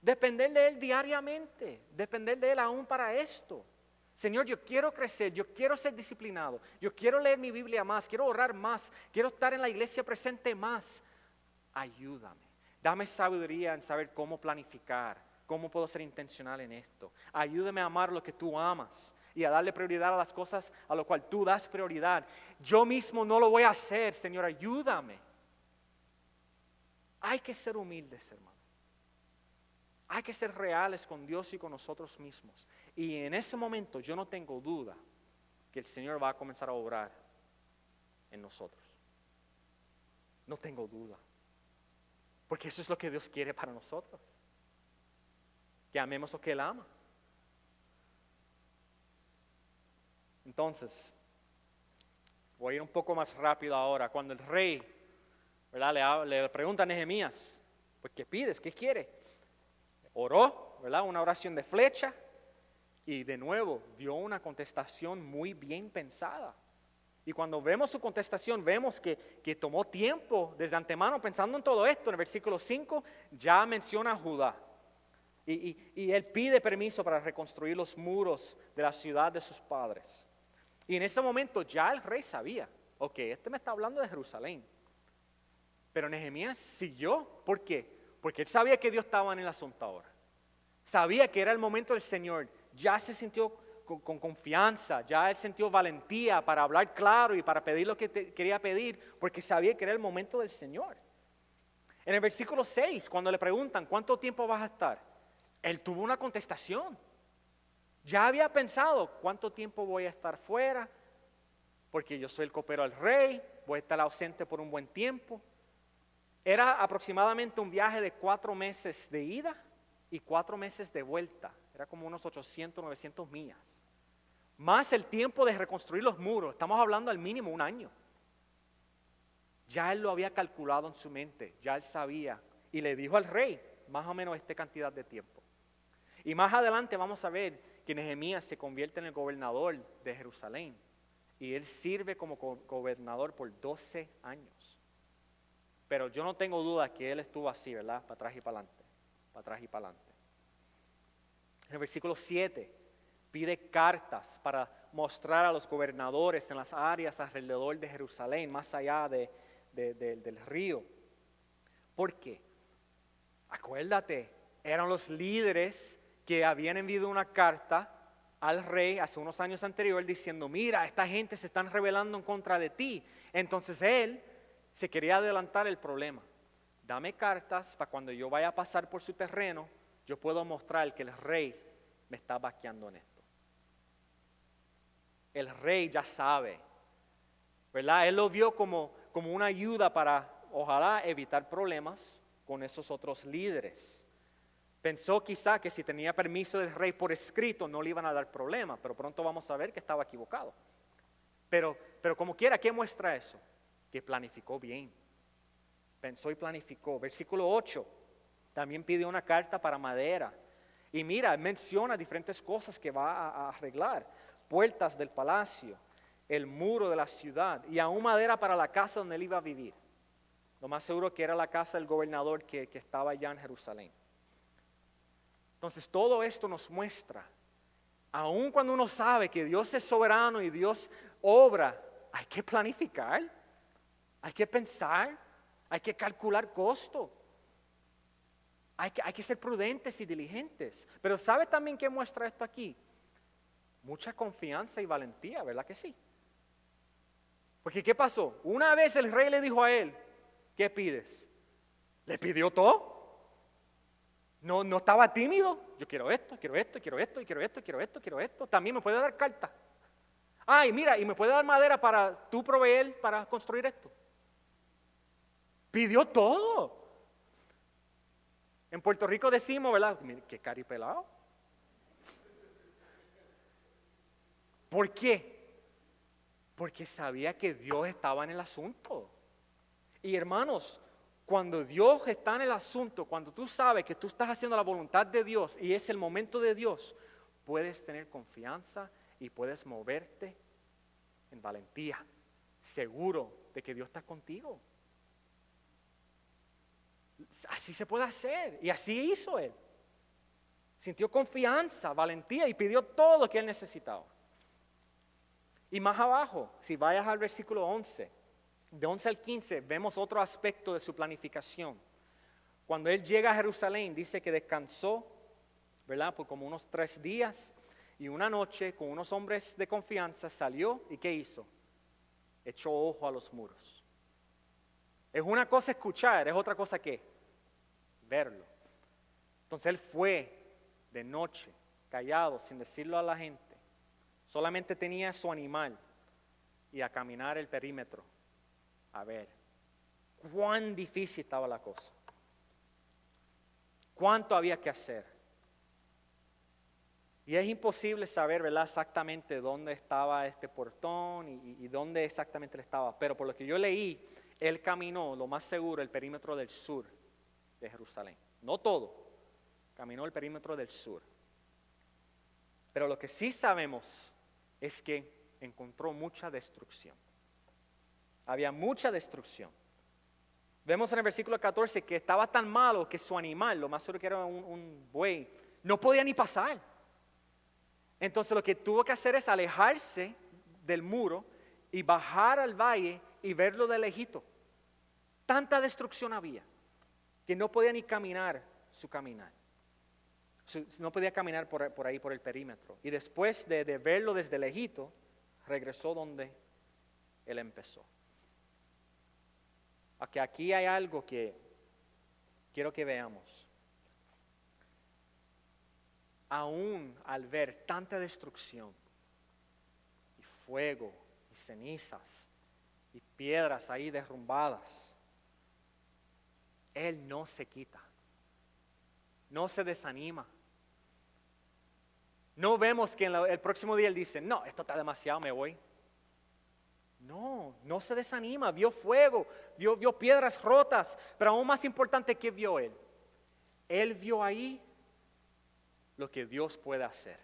Depender de Él diariamente. Depender de Él aún para esto. Señor, yo quiero crecer, yo quiero ser disciplinado. Yo quiero leer mi Biblia más, quiero orar más, quiero estar en la iglesia presente más. Ayúdame. Dame sabiduría en saber cómo planificar, cómo puedo ser intencional en esto. Ayúdame a amar lo que tú amas y a darle prioridad a las cosas a lo cual tú das prioridad. Yo mismo no lo voy a hacer, Señor, ayúdame. Hay que ser humildes, hermano. Hay que ser reales con Dios y con nosotros mismos. Y en ese momento yo no tengo duda que el Señor va a comenzar a obrar en nosotros. No tengo duda. Porque eso es lo que Dios quiere para nosotros. Que amemos lo que Él ama. Entonces, voy a ir un poco más rápido ahora. Cuando el rey, ¿verdad? Le pregunta a Nehemías, pues, ¿qué pides? ¿Qué quiere? Oró, ¿verdad? Una oración de flecha. Y de nuevo, dio una contestación muy bien pensada. Y cuando vemos su contestación, vemos que tomó tiempo desde antemano pensando en todo esto. En el versículo 5 ya menciona a Judá. Y él pide permiso para reconstruir los muros de la ciudad de sus padres. Y en ese momento ya el rey sabía, ok, este me está hablando de Jerusalén. Pero Nehemías siguió, ¿por qué? Porque él sabía que Dios estaba en el asunto ahora. Sabía que era el momento del Señor. Ya se sintió con confianza, ya él sintió valentía para hablar claro y para pedir lo que quería pedir, porque sabía que era el momento del Señor. En el versículo 6, cuando le preguntan, ¿cuánto tiempo vas a estar? Él tuvo una contestación. Ya había pensado, ¿cuánto tiempo voy a estar fuera? Porque yo soy el copero del rey, voy a estar ausente por un buen tiempo. Era aproximadamente un viaje de 4 meses de ida y 4 meses de vuelta. Era como unos 800, 900 millas. Más el tiempo de reconstruir los muros. Estamos hablando al mínimo 1 año. Ya él lo había calculado en su mente. Ya él sabía. Y le dijo al rey, más o menos esta cantidad de tiempo. Y más adelante vamos a ver que Nehemías se convierte en el gobernador de Jerusalén. Y él sirve como gobernador por 12 años. Pero yo no tengo duda que él estuvo así, ¿verdad? Para atrás y para adelante. Para atrás y para adelante. En el versículo 7 pide cartas para mostrar a los gobernadores en las áreas alrededor de Jerusalén, más allá del río. ¿Por qué? Acuérdate, eran los líderes que habían enviado una carta al rey hace unos años anteriores diciendo, mira, esta gente se están rebelando en contra de ti. Entonces él se quería adelantar el problema. Dame cartas para cuando yo vaya a pasar por su terreno, yo puedo mostrar que el rey me está vaqueando en esto. El rey ya sabe, ¿verdad? Él lo vio como una ayuda para, ojalá, evitar problemas con esos otros líderes. Pensó quizá que si tenía permiso del rey por escrito no le iban a dar problema, pero pronto vamos a ver que estaba equivocado. Pero como quiera, ¿qué muestra eso? Que planificó bien. Pensó y planificó. Versículo 8, también pide una carta para madera. Y mira, menciona diferentes cosas que va a arreglar. Puertas del palacio, el muro de la ciudad y aún madera para la casa donde él iba a vivir. Lo más seguro que era la casa del gobernador que estaba allá en Jerusalén. Entonces todo esto nos muestra, aun cuando uno sabe que Dios es soberano y Dios obra, hay que planificar, hay que pensar, hay que calcular costo. Hay que ser prudentes y diligentes. Pero ¿sabe también qué muestra esto aquí? Mucha confianza y valentía, ¿verdad que sí? Porque ¿qué pasó? Una vez el rey le dijo a él, ¿qué pides? ¿Le pidió todo? No estaba tímido. Yo quiero esto, quiero esto, quiero esto, quiero esto, quiero esto, quiero esto. También me puede dar carta. Ay, mira, y me puede dar madera para tú proveer para construir esto. Pidió todo. En Puerto Rico decimos, ¿verdad? Mira, qué caripelado. ¿Por qué? Porque sabía que Dios estaba en el asunto. Y hermanos, cuando Dios está en el asunto, cuando tú sabes que tú estás haciendo la voluntad de Dios y es el momento de Dios, puedes tener confianza y puedes moverte en valentía, seguro de que Dios está contigo. Así se puede hacer, y así hizo él. Sintió confianza, valentía y pidió todo lo que él necesitaba. Y más abajo, si vayas al versículo 11, de 11 al 15, vemos otro aspecto de su planificación. Cuando él llega a Jerusalén, dice que descansó, ¿verdad? Por como unos 3 días y una noche con unos hombres de confianza salió y ¿qué hizo? Echó ojo a los muros. Es una cosa escuchar, es otra cosa ¿qué? Verlo. Entonces él fue de noche, callado, sin decirlo a la gente. Solamente tenía su animal y a caminar el perímetro, a ver cuán difícil estaba la cosa. Cuánto había que hacer. Y es imposible saber, ¿verdad?, exactamente dónde estaba este portón y dónde exactamente él estaba. Pero por lo que yo leí, él caminó, lo más seguro, el perímetro del sur de Jerusalén. No todo, caminó el perímetro del sur. Pero lo que sí sabemos es que encontró mucha destrucción. Había mucha destrucción. Vemos en el versículo 14 que estaba tan malo que su animal, lo más seguro que era un buey, no podía ni pasar. Entonces lo que tuvo que hacer es alejarse del muro y bajar al valle y verlo de lejito. Tanta destrucción había que no podía ni caminar su caminar. No podía caminar por ahí, por el perímetro. Y después de verlo desde lejito, regresó donde él empezó. Aquí hay algo que quiero que veamos. Aún al ver tanta destrucción, y fuego, y cenizas, y piedras ahí derrumbadas, él no se quita, no se desanima. No vemos que el próximo día él dice, no, esto está demasiado, me voy. No se desanima, vio fuego, vio piedras rotas, pero aún más importante, ¿qué vio él? Él vio ahí lo que Dios puede hacer.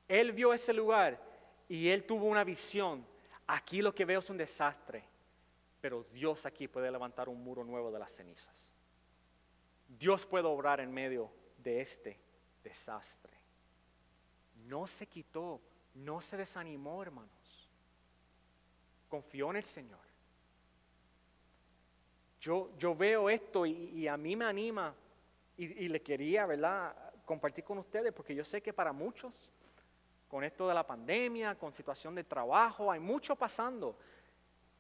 Él vio ese lugar y él tuvo una visión. Aquí lo que veo es un desastre, pero Dios aquí puede levantar un muro nuevo de las cenizas. Dios puede obrar en medio de este desastre. No se quitó, no se desanimó, hermanos. Confió en el Señor. Yo veo esto y a mí me anima y le quería, ¿verdad?, compartir con ustedes, porque yo sé que para muchos, con esto de la pandemia, con situación de trabajo, hay mucho pasando.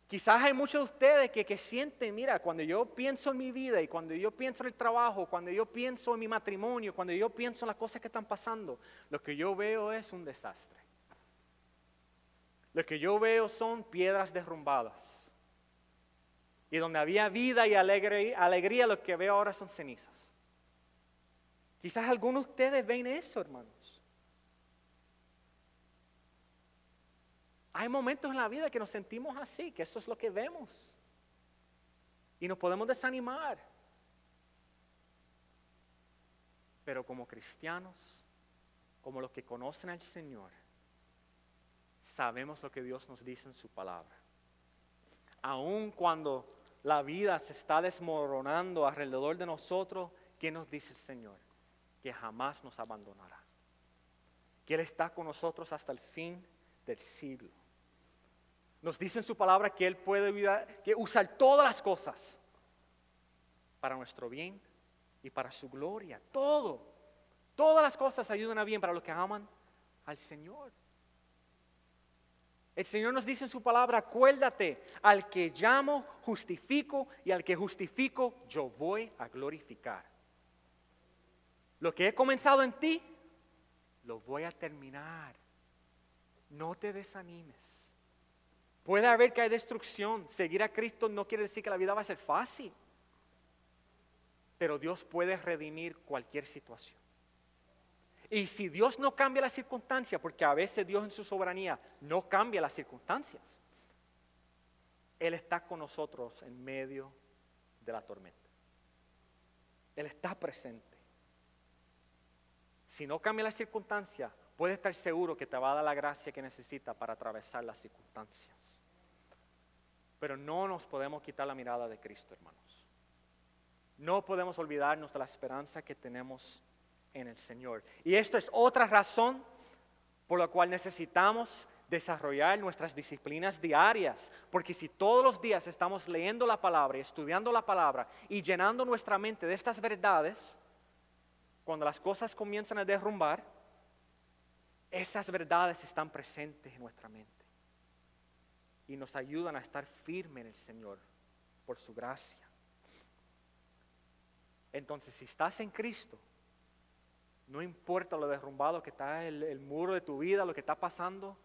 Quizás hay muchos de ustedes que sienten, mira, cuando yo pienso en mi vida y cuando yo pienso en el trabajo, cuando yo pienso en mi matrimonio, cuando yo pienso en las cosas que están pasando, lo que yo veo es un desastre. Lo que yo veo son piedras derrumbadas. Y donde había vida y alegría, lo que veo ahora son cenizas. Quizás algunos de ustedes ven eso, hermanos. Hay momentos en la vida que nos sentimos así, que eso es lo que vemos. Y nos podemos desanimar. Pero como cristianos, como los que conocen al Señor, sabemos lo que Dios nos dice en su palabra. Aun cuando la vida se está desmoronando alrededor de nosotros, ¿qué nos dice el Señor? Que jamás nos abandonará. Que Él está con nosotros hasta el fin del siglo. Nos dice en su palabra que Él puede usar todas las cosas para nuestro bien y para su gloria. Todas las cosas ayudan a bien para los que aman al Señor. El Señor nos dice en su palabra, acuérdate, al que llamo, justifico, y al que justifico, yo voy a glorificar. Lo que he comenzado en ti, lo voy a terminar. No te desanimes. Puede haber que hay destrucción. Seguir a Cristo no quiere decir que la vida va a ser fácil. Pero Dios puede redimir cualquier situación. Y si Dios no cambia las circunstancias, porque a veces Dios en su soberanía no cambia las circunstancias, Él está con nosotros en medio de la tormenta. Él está presente. Si no cambia las circunstancias, puedes estar seguro que te va a dar la gracia que necesitas para atravesar las circunstancias. Pero no nos podemos quitar la mirada de Cristo, hermanos. No podemos olvidarnos de la esperanza que tenemos en el Señor. Y esto es otra razón por la cual necesitamos desarrollar nuestras disciplinas diarias. Porque si todos los días estamos leyendo la palabra y estudiando la palabra y llenando nuestra mente de estas verdades, cuando las cosas comienzan a derrumbar, esas verdades están presentes en nuestra mente y nos ayudan a estar firmes en el Señor por su gracia. Entonces, si estás en Cristo, no importa lo derrumbado que está el muro de tu vida, lo que está pasando,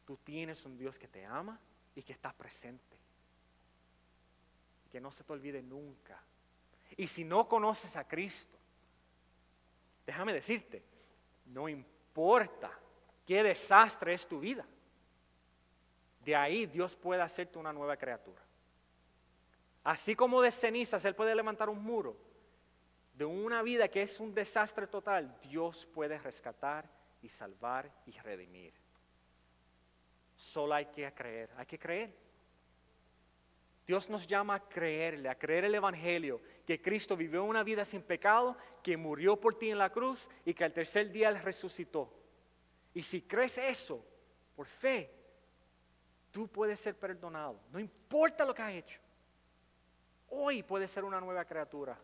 tú tienes un Dios que te ama y que está presente. Que no se te olvide nunca. Y si no conoces a Cristo, déjame decirte, no importa qué desastre es tu vida, de ahí Dios puede hacerte una nueva criatura. Así como de cenizas Él puede levantar un muro, de una vida que es un desastre total, Dios puede rescatar y salvar y redimir. Solo hay que creer, hay que creer. Dios nos llama a creerle, a creer el Evangelio, que Cristo vivió una vida sin pecado, que murió por ti en la cruz y que al tercer día Él resucitó. Y si crees eso, por fe, tú puedes ser perdonado. No importa lo que has hecho. Hoy puedes ser una nueva criatura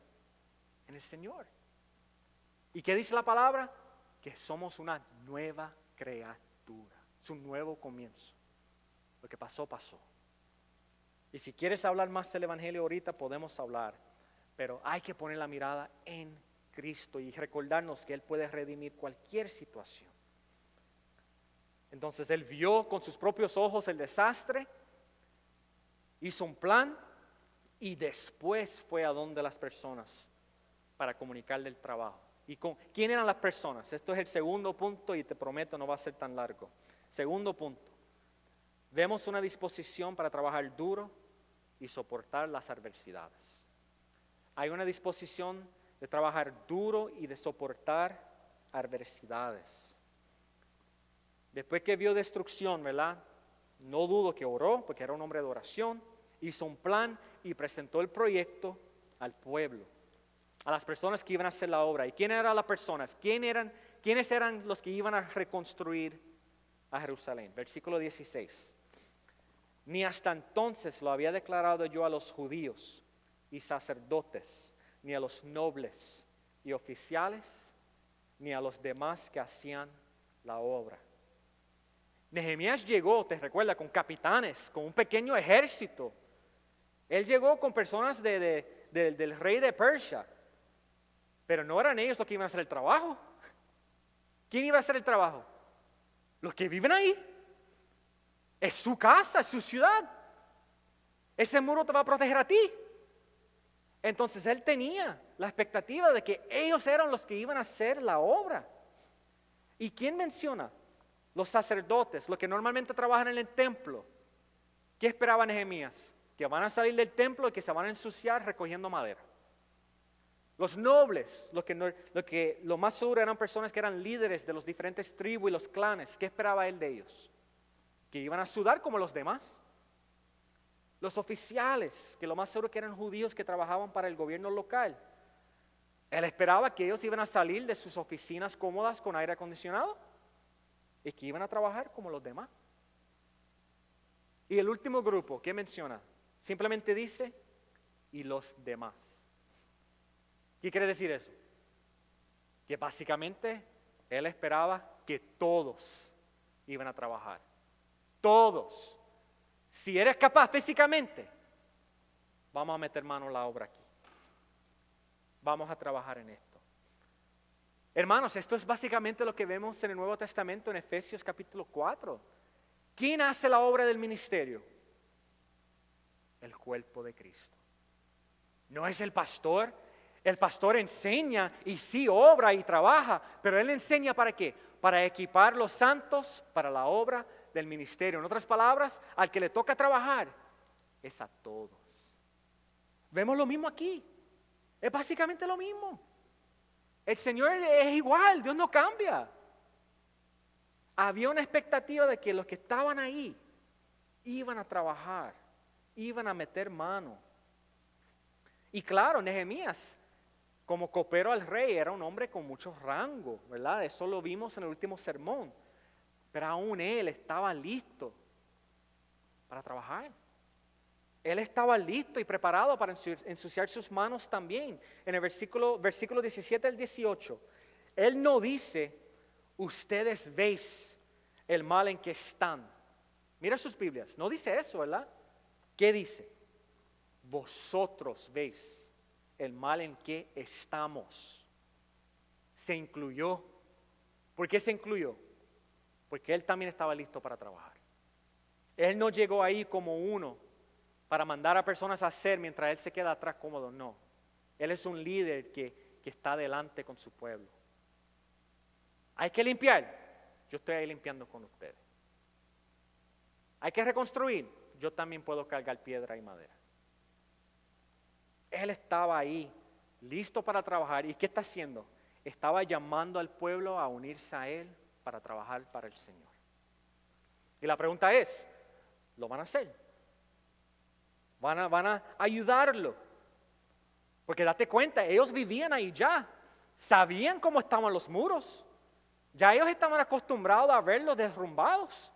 en el Señor. ¿Y qué dice la palabra? Que somos una nueva criatura. Es un nuevo comienzo. Lo que pasó, pasó. Y si quieres hablar más del Evangelio ahorita, podemos hablar. Pero hay que poner la mirada en Cristo y recordarnos que Él puede redimir cualquier situación. Entonces Él vio con sus propios ojos el desastre, hizo un plan y después fue a donde las personas para comunicarle el trabajo. ¿Quién eran las personas? Esto es el segundo punto y te prometo no va a ser tan largo. Segundo punto. Vemos una disposición para trabajar duro y soportar las adversidades. Hay una disposición de trabajar duro y de soportar adversidades. Después que vio destrucción, ¿verdad? No dudo que oró, porque era un hombre de oración, hizo un plan y presentó el proyecto al pueblo, a las personas que iban a hacer la obra. ¿Y quiénes eran las personas? ¿Quiénes eran los que iban a reconstruir a Jerusalén? Versículo 16. Ni hasta entonces lo había declarado yo a los judíos y sacerdotes, ni a los nobles y oficiales, ni a los demás que hacían la obra. Nehemías llegó, te recuerda, con capitanes, con un pequeño ejército. Él llegó con personas del rey de Persia, pero no eran ellos los que iban a hacer el trabajo. ¿Quién iba a hacer el trabajo? Los que viven ahí. Es su casa, es su ciudad. Ese muro te va a proteger a ti. Entonces él tenía la expectativa de que ellos eran los que iban a hacer la obra. ¿Y quién menciona? Los sacerdotes, los que normalmente trabajan en el templo. ¿Qué esperaba Nehemías? Que van a salir del templo y que se van a ensuciar recogiendo madera. Los nobles, lo más seguro eran personas que eran líderes de los diferentes tribus y los clanes. ¿Qué esperaba él de ellos? Que iban a sudar como los demás. Los oficiales, que lo más seguro que eran judíos que trabajaban para el gobierno local. Él esperaba que ellos iban a salir de sus oficinas cómodas con aire acondicionado y que iban a trabajar como los demás. Y el último grupo, ¿qué menciona? Simplemente dice, y los demás. ¿Qué quiere decir eso? Que básicamente él esperaba que todos iban a trabajar. Todos. Si eres capaz físicamente, vamos a meter mano a la obra aquí. Vamos a trabajar en esto. Hermanos, esto es básicamente lo que vemos en el Nuevo Testamento en Efesios capítulo 4. ¿Quién hace la obra del ministerio? El cuerpo de Cristo. No es el pastor. El pastor enseña y sí obra y trabaja, pero él enseña ¿para qué? Para equipar los santos para la obra del ministerio. En otras palabras, al que le toca trabajar es a todos. Vemos lo mismo aquí. Es básicamente lo mismo. El Señor es igual, Dios no cambia. Había una expectativa de que los que estaban ahí iban a trabajar iban a meter mano. Y claro, Nehemías, como copero al rey, era un hombre con mucho rango, ¿verdad? Eso lo vimos en el último sermón. Pero aún él estaba listo para trabajar. Él estaba listo y preparado para ensuciar sus manos también. En el versículo 17 al 18, él no dice, ustedes veis el mal en que están. Mira sus Biblias, no dice eso, ¿verdad? ¿Qué dice? Vosotros veis el mal en que estamos. Se incluyó. ¿Por qué se incluyó? Porque él también estaba listo para trabajar. Él no llegó ahí como uno para mandar a personas a hacer mientras él se queda atrás cómodo. No. Él es un líder que está adelante con su pueblo. Hay que limpiar. Yo estoy ahí limpiando con ustedes. Hay que reconstruir. Yo también puedo cargar piedra y madera. Él estaba ahí, listo para trabajar. ¿Y qué está haciendo? Estaba llamando al pueblo a unirse a él para trabajar para el Señor. Y la pregunta es, ¿lo van a hacer? ¿Van a ayudarlo? Porque date cuenta, ellos vivían ahí ya. Sabían cómo estaban los muros. Ya ellos estaban acostumbrados a verlos derrumbados.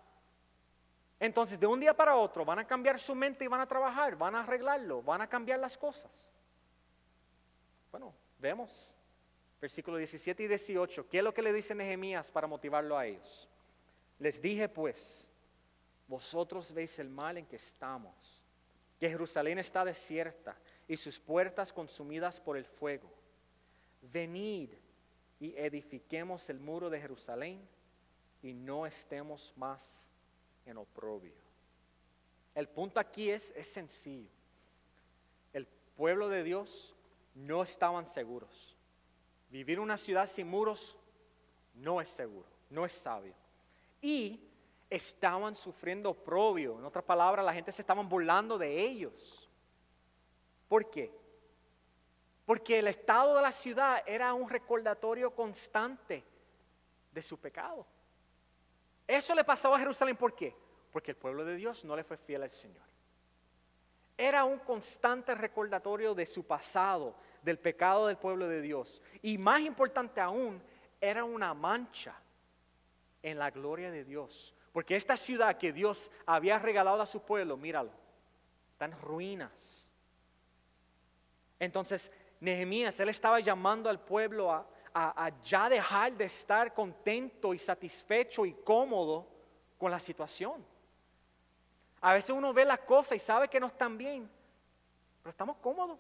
Entonces, de un día para otro, van a cambiar su mente y van a trabajar, van a arreglarlo, van a cambiar las cosas. Bueno, vemos. Versículos 17 y 18. ¿Qué es lo que le dice Nehemías para motivarlo a ellos? Les dije pues, vosotros veis el mal en que estamos, que Jerusalén está desierta y sus puertas consumidas por el fuego. Venid y edifiquemos el muro de Jerusalén y no estemos más en oprobio. El punto aquí es sencillo. El pueblo de Dios no estaban seguros. Vivir en una ciudad sin muros no es seguro, no es sabio. Y estaban sufriendo oprobio. En otras palabras, la gente se estaban burlando de ellos. ¿Por qué? Porque el estado de la ciudad era un recordatorio constante de su pecado. Eso le pasaba a Jerusalén, ¿por qué? Porque el pueblo de Dios no le fue fiel al Señor. Era un constante recordatorio de su pasado, del pecado del pueblo de Dios. Y más importante aún, era una mancha en la gloria de Dios. Porque esta ciudad que Dios había regalado a su pueblo, míralo, está en ruinas. Entonces, Nehemías, él estaba llamando al pueblo a ya dejar de estar contento y satisfecho y cómodo con la situación. A veces uno ve las cosas y sabe que no están bien, pero estamos cómodos.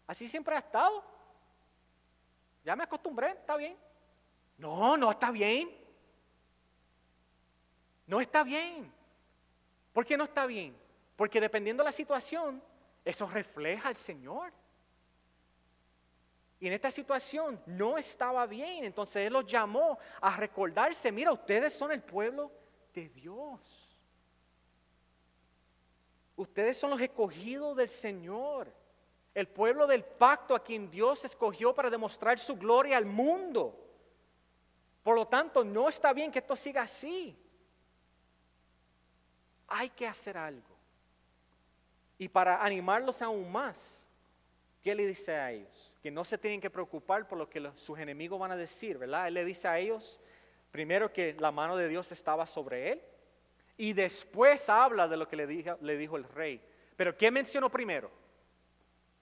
Así siempre ha estado. Ya me acostumbré, está bien. No está bien. No está bien. ¿Por qué no está bien? Porque dependiendo de la situación, eso refleja al Señor. Y en esta situación no estaba bien. Entonces Él los llamó a recordarse, mira, ustedes son el pueblo de Dios. Ustedes son los escogidos del Señor. El pueblo del pacto a quien Dios escogió para demostrar su gloria al mundo. Por lo tanto, no está bien que esto siga así. Hay que hacer algo. Y para animarlos aún más, ¿qué le dice a ellos? Que no se tienen que preocupar por lo que sus enemigos van a decir, ¿verdad? Él le dice a ellos, primero que la mano de Dios estaba sobre él, y después habla de lo que le dijo el rey. Pero ¿qué mencionó primero?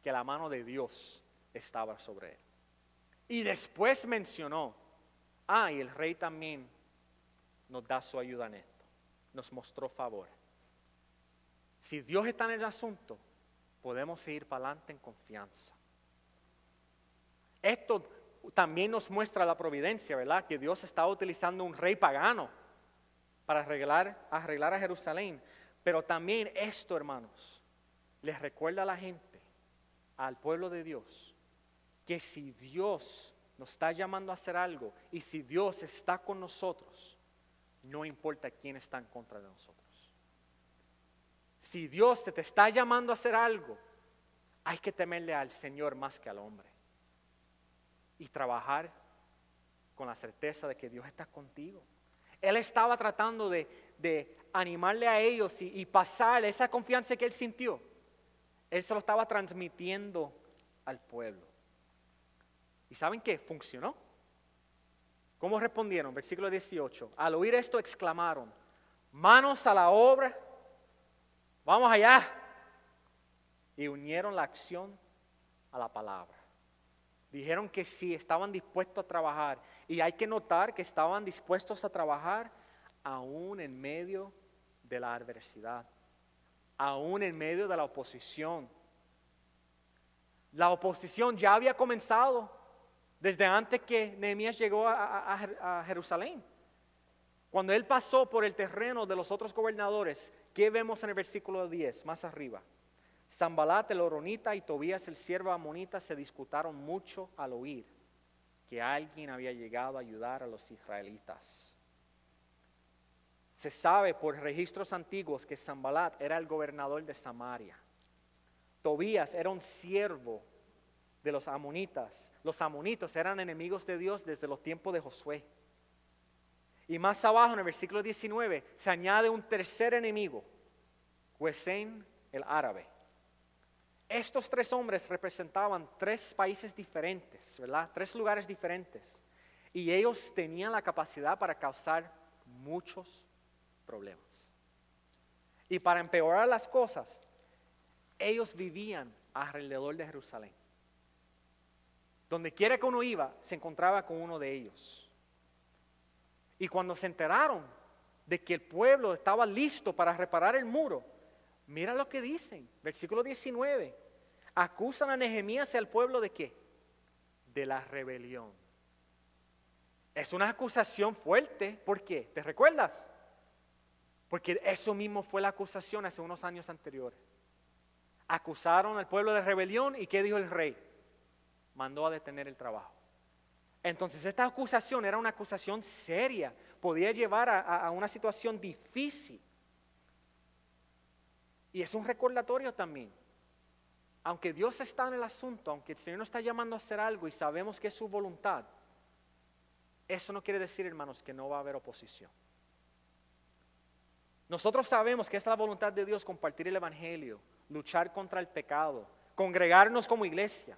Que la mano de Dios estaba sobre él. Y después mencionó, y el rey también nos da su ayuda en esto, nos mostró favor. Si Dios está en el asunto, podemos seguir para adelante en confianza. Esto también nos muestra la providencia, ¿verdad? Que Dios estaba utilizando un rey pagano para arreglar a Jerusalén. Pero también esto, hermanos, les recuerda a la gente, al pueblo de Dios, que si Dios nos está llamando a hacer algo y si Dios está con nosotros, no importa quién está en contra de nosotros. Si Dios te está llamando a hacer algo, hay que temerle al Señor más que al hombre. Y trabajar con la certeza de que Dios está contigo. Él estaba tratando de animarle a ellos y pasar esa confianza que él sintió. Él se lo estaba transmitiendo al pueblo. ¿Y saben qué? Funcionó. ¿Cómo respondieron? Versículo 18. Al oír esto exclamaron: manos a la obra, vamos allá. Y unieron la acción a la palabra. Dijeron que sí, estaban dispuestos a trabajar. Y hay que notar que estaban dispuestos a trabajar aún en medio de la adversidad, aún en medio de la oposición. La oposición ya había comenzado desde antes que Nehemías llegó a Jerusalén. Cuando él pasó por el terreno de los otros gobernadores, ¿qué vemos en el versículo 10, más arriba? Sanbalat el horonita y Tobías el siervo amonita se disputaron mucho al oír que alguien había llegado a ayudar a los israelitas. Se sabe por registros antiguos que Sanbalat era el gobernador de Samaria. Tobías era un siervo de los amonitas. Los amonitas eran enemigos de Dios desde los tiempos de Josué. Y más abajo en el versículo 19 se añade un tercer enemigo, Huesén el árabe. Estos tres hombres representaban tres países diferentes, ¿verdad? Tres lugares diferentes. Y ellos tenían la capacidad para causar muchos problemas. Y para empeorar las cosas, ellos vivían alrededor de Jerusalén. Donde quiera que uno iba, se encontraba con uno de ellos. Y cuando se enteraron de que el pueblo estaba listo para reparar el muro, mira lo que dicen, versículo 19. Acusan a Nehemías y al pueblo ¿de qué? De la rebelión. Es una acusación fuerte. ¿Por qué? ¿Te recuerdas? Porque eso mismo fue la acusación hace unos años anteriores. Acusaron al pueblo de rebelión y ¿qué dijo el rey? Mandó a detener el trabajo. Entonces esta acusación era una acusación seria. Podía llevar a una situación difícil. Y es un recordatorio también. Aunque Dios está en el asunto, aunque el Señor nos está llamando a hacer algo y sabemos que es su voluntad, eso no quiere decir, hermanos, que no va a haber oposición. Nosotros sabemos que es la voluntad de Dios compartir el evangelio, luchar contra el pecado, congregarnos como iglesia,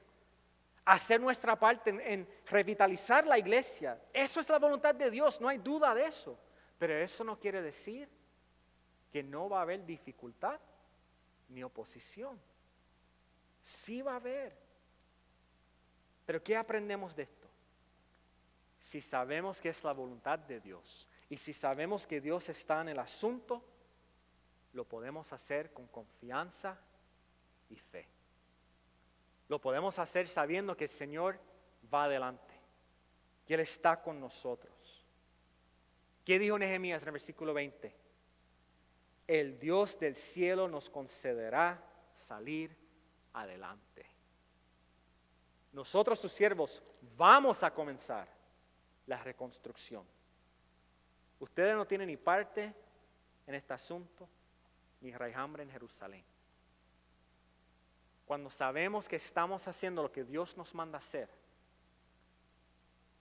hacer nuestra parte en revitalizar la iglesia. Eso es la voluntad de Dios, no hay duda de eso. Pero eso no quiere decir que no va a haber dificultad ni oposición. Sí va a haber. Pero ¿qué aprendemos de esto? Si sabemos que es la voluntad de Dios y si sabemos que Dios está en el asunto, lo podemos hacer con confianza y fe. Lo podemos hacer sabiendo que el Señor va adelante, que Él está con nosotros. ¿Qué dijo Nehemías en el versículo 20? El Dios del cielo nos concederá salir adelante. Nosotros, sus siervos, vamos a comenzar la reconstrucción. Ustedes no tienen ni parte en este asunto, ni raigambre en Jerusalén. Cuando sabemos que estamos haciendo lo que Dios nos manda hacer,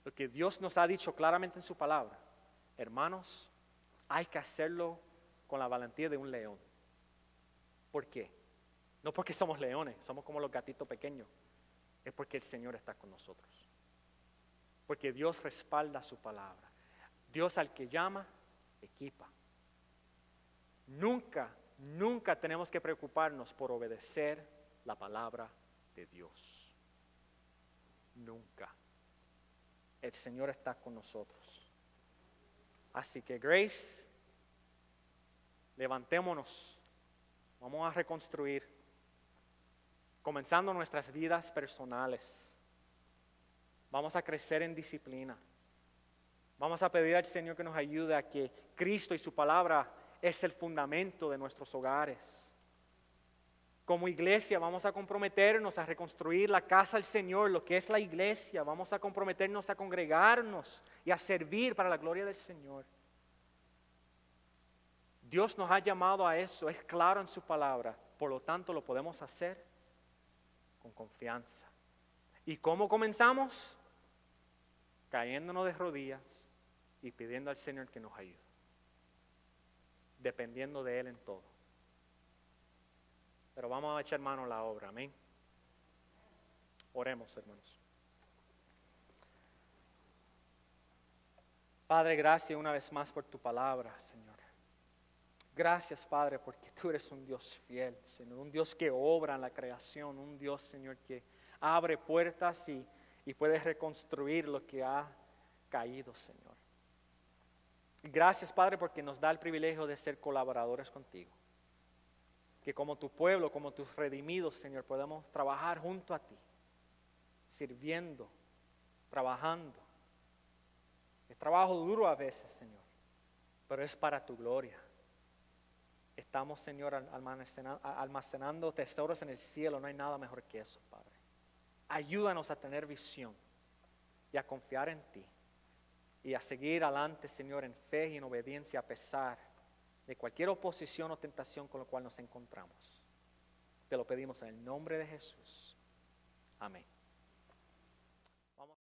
lo que Dios nos ha dicho claramente en su palabra, hermanos, hay que hacerlo con la valentía de un león. ¿Por qué? No porque somos leones, somos como los gatitos pequeños. Es porque el Señor está con nosotros. Porque Dios respalda su palabra. Dios al que llama, equipa. Nunca tenemos que preocuparnos por obedecer la palabra de Dios. Nunca. El Señor está con nosotros. Así que Grace, levantémonos. Vamos a reconstruir, comenzando nuestras vidas personales. Vamos a crecer en disciplina. Vamos a pedir al Señor que nos ayude a que Cristo y su palabra es el fundamento de nuestros hogares. Como iglesia vamos a comprometernos a reconstruir la casa del Señor, lo que es la iglesia. Vamos a comprometernos a congregarnos y a servir para la gloria del Señor. Dios nos ha llamado a eso, es claro en su palabra. Por lo tanto, lo podemos hacer con confianza. ¿Y cómo comenzamos? Cayéndonos de rodillas y pidiendo al Señor que nos ayude, dependiendo de Él en todo. Pero vamos a echar mano a la obra, amén. Oremos, hermanos. Padre, gracias una vez más por tu palabra, Señor. Gracias, Padre, porque tú eres un Dios fiel, Señor, un Dios que obra en la creación, un Dios, Señor, que abre puertas y puede reconstruir lo que ha caído, Señor. Gracias, Padre, porque nos da el privilegio de ser colaboradores contigo. Que como tu pueblo, como tus redimidos, Señor, podamos trabajar junto a ti, sirviendo, trabajando. Es trabajo duro a veces, Señor, pero es para tu gloria. Estamos, Señor, almacenando tesoros en el cielo. No hay nada mejor que eso, Padre. Ayúdanos a tener visión y a confiar en ti y a seguir adelante, Señor, en fe y en obediencia a pesar de cualquier oposición o tentación con la cual nos encontramos. Te lo pedimos en el nombre de Jesús. Amén.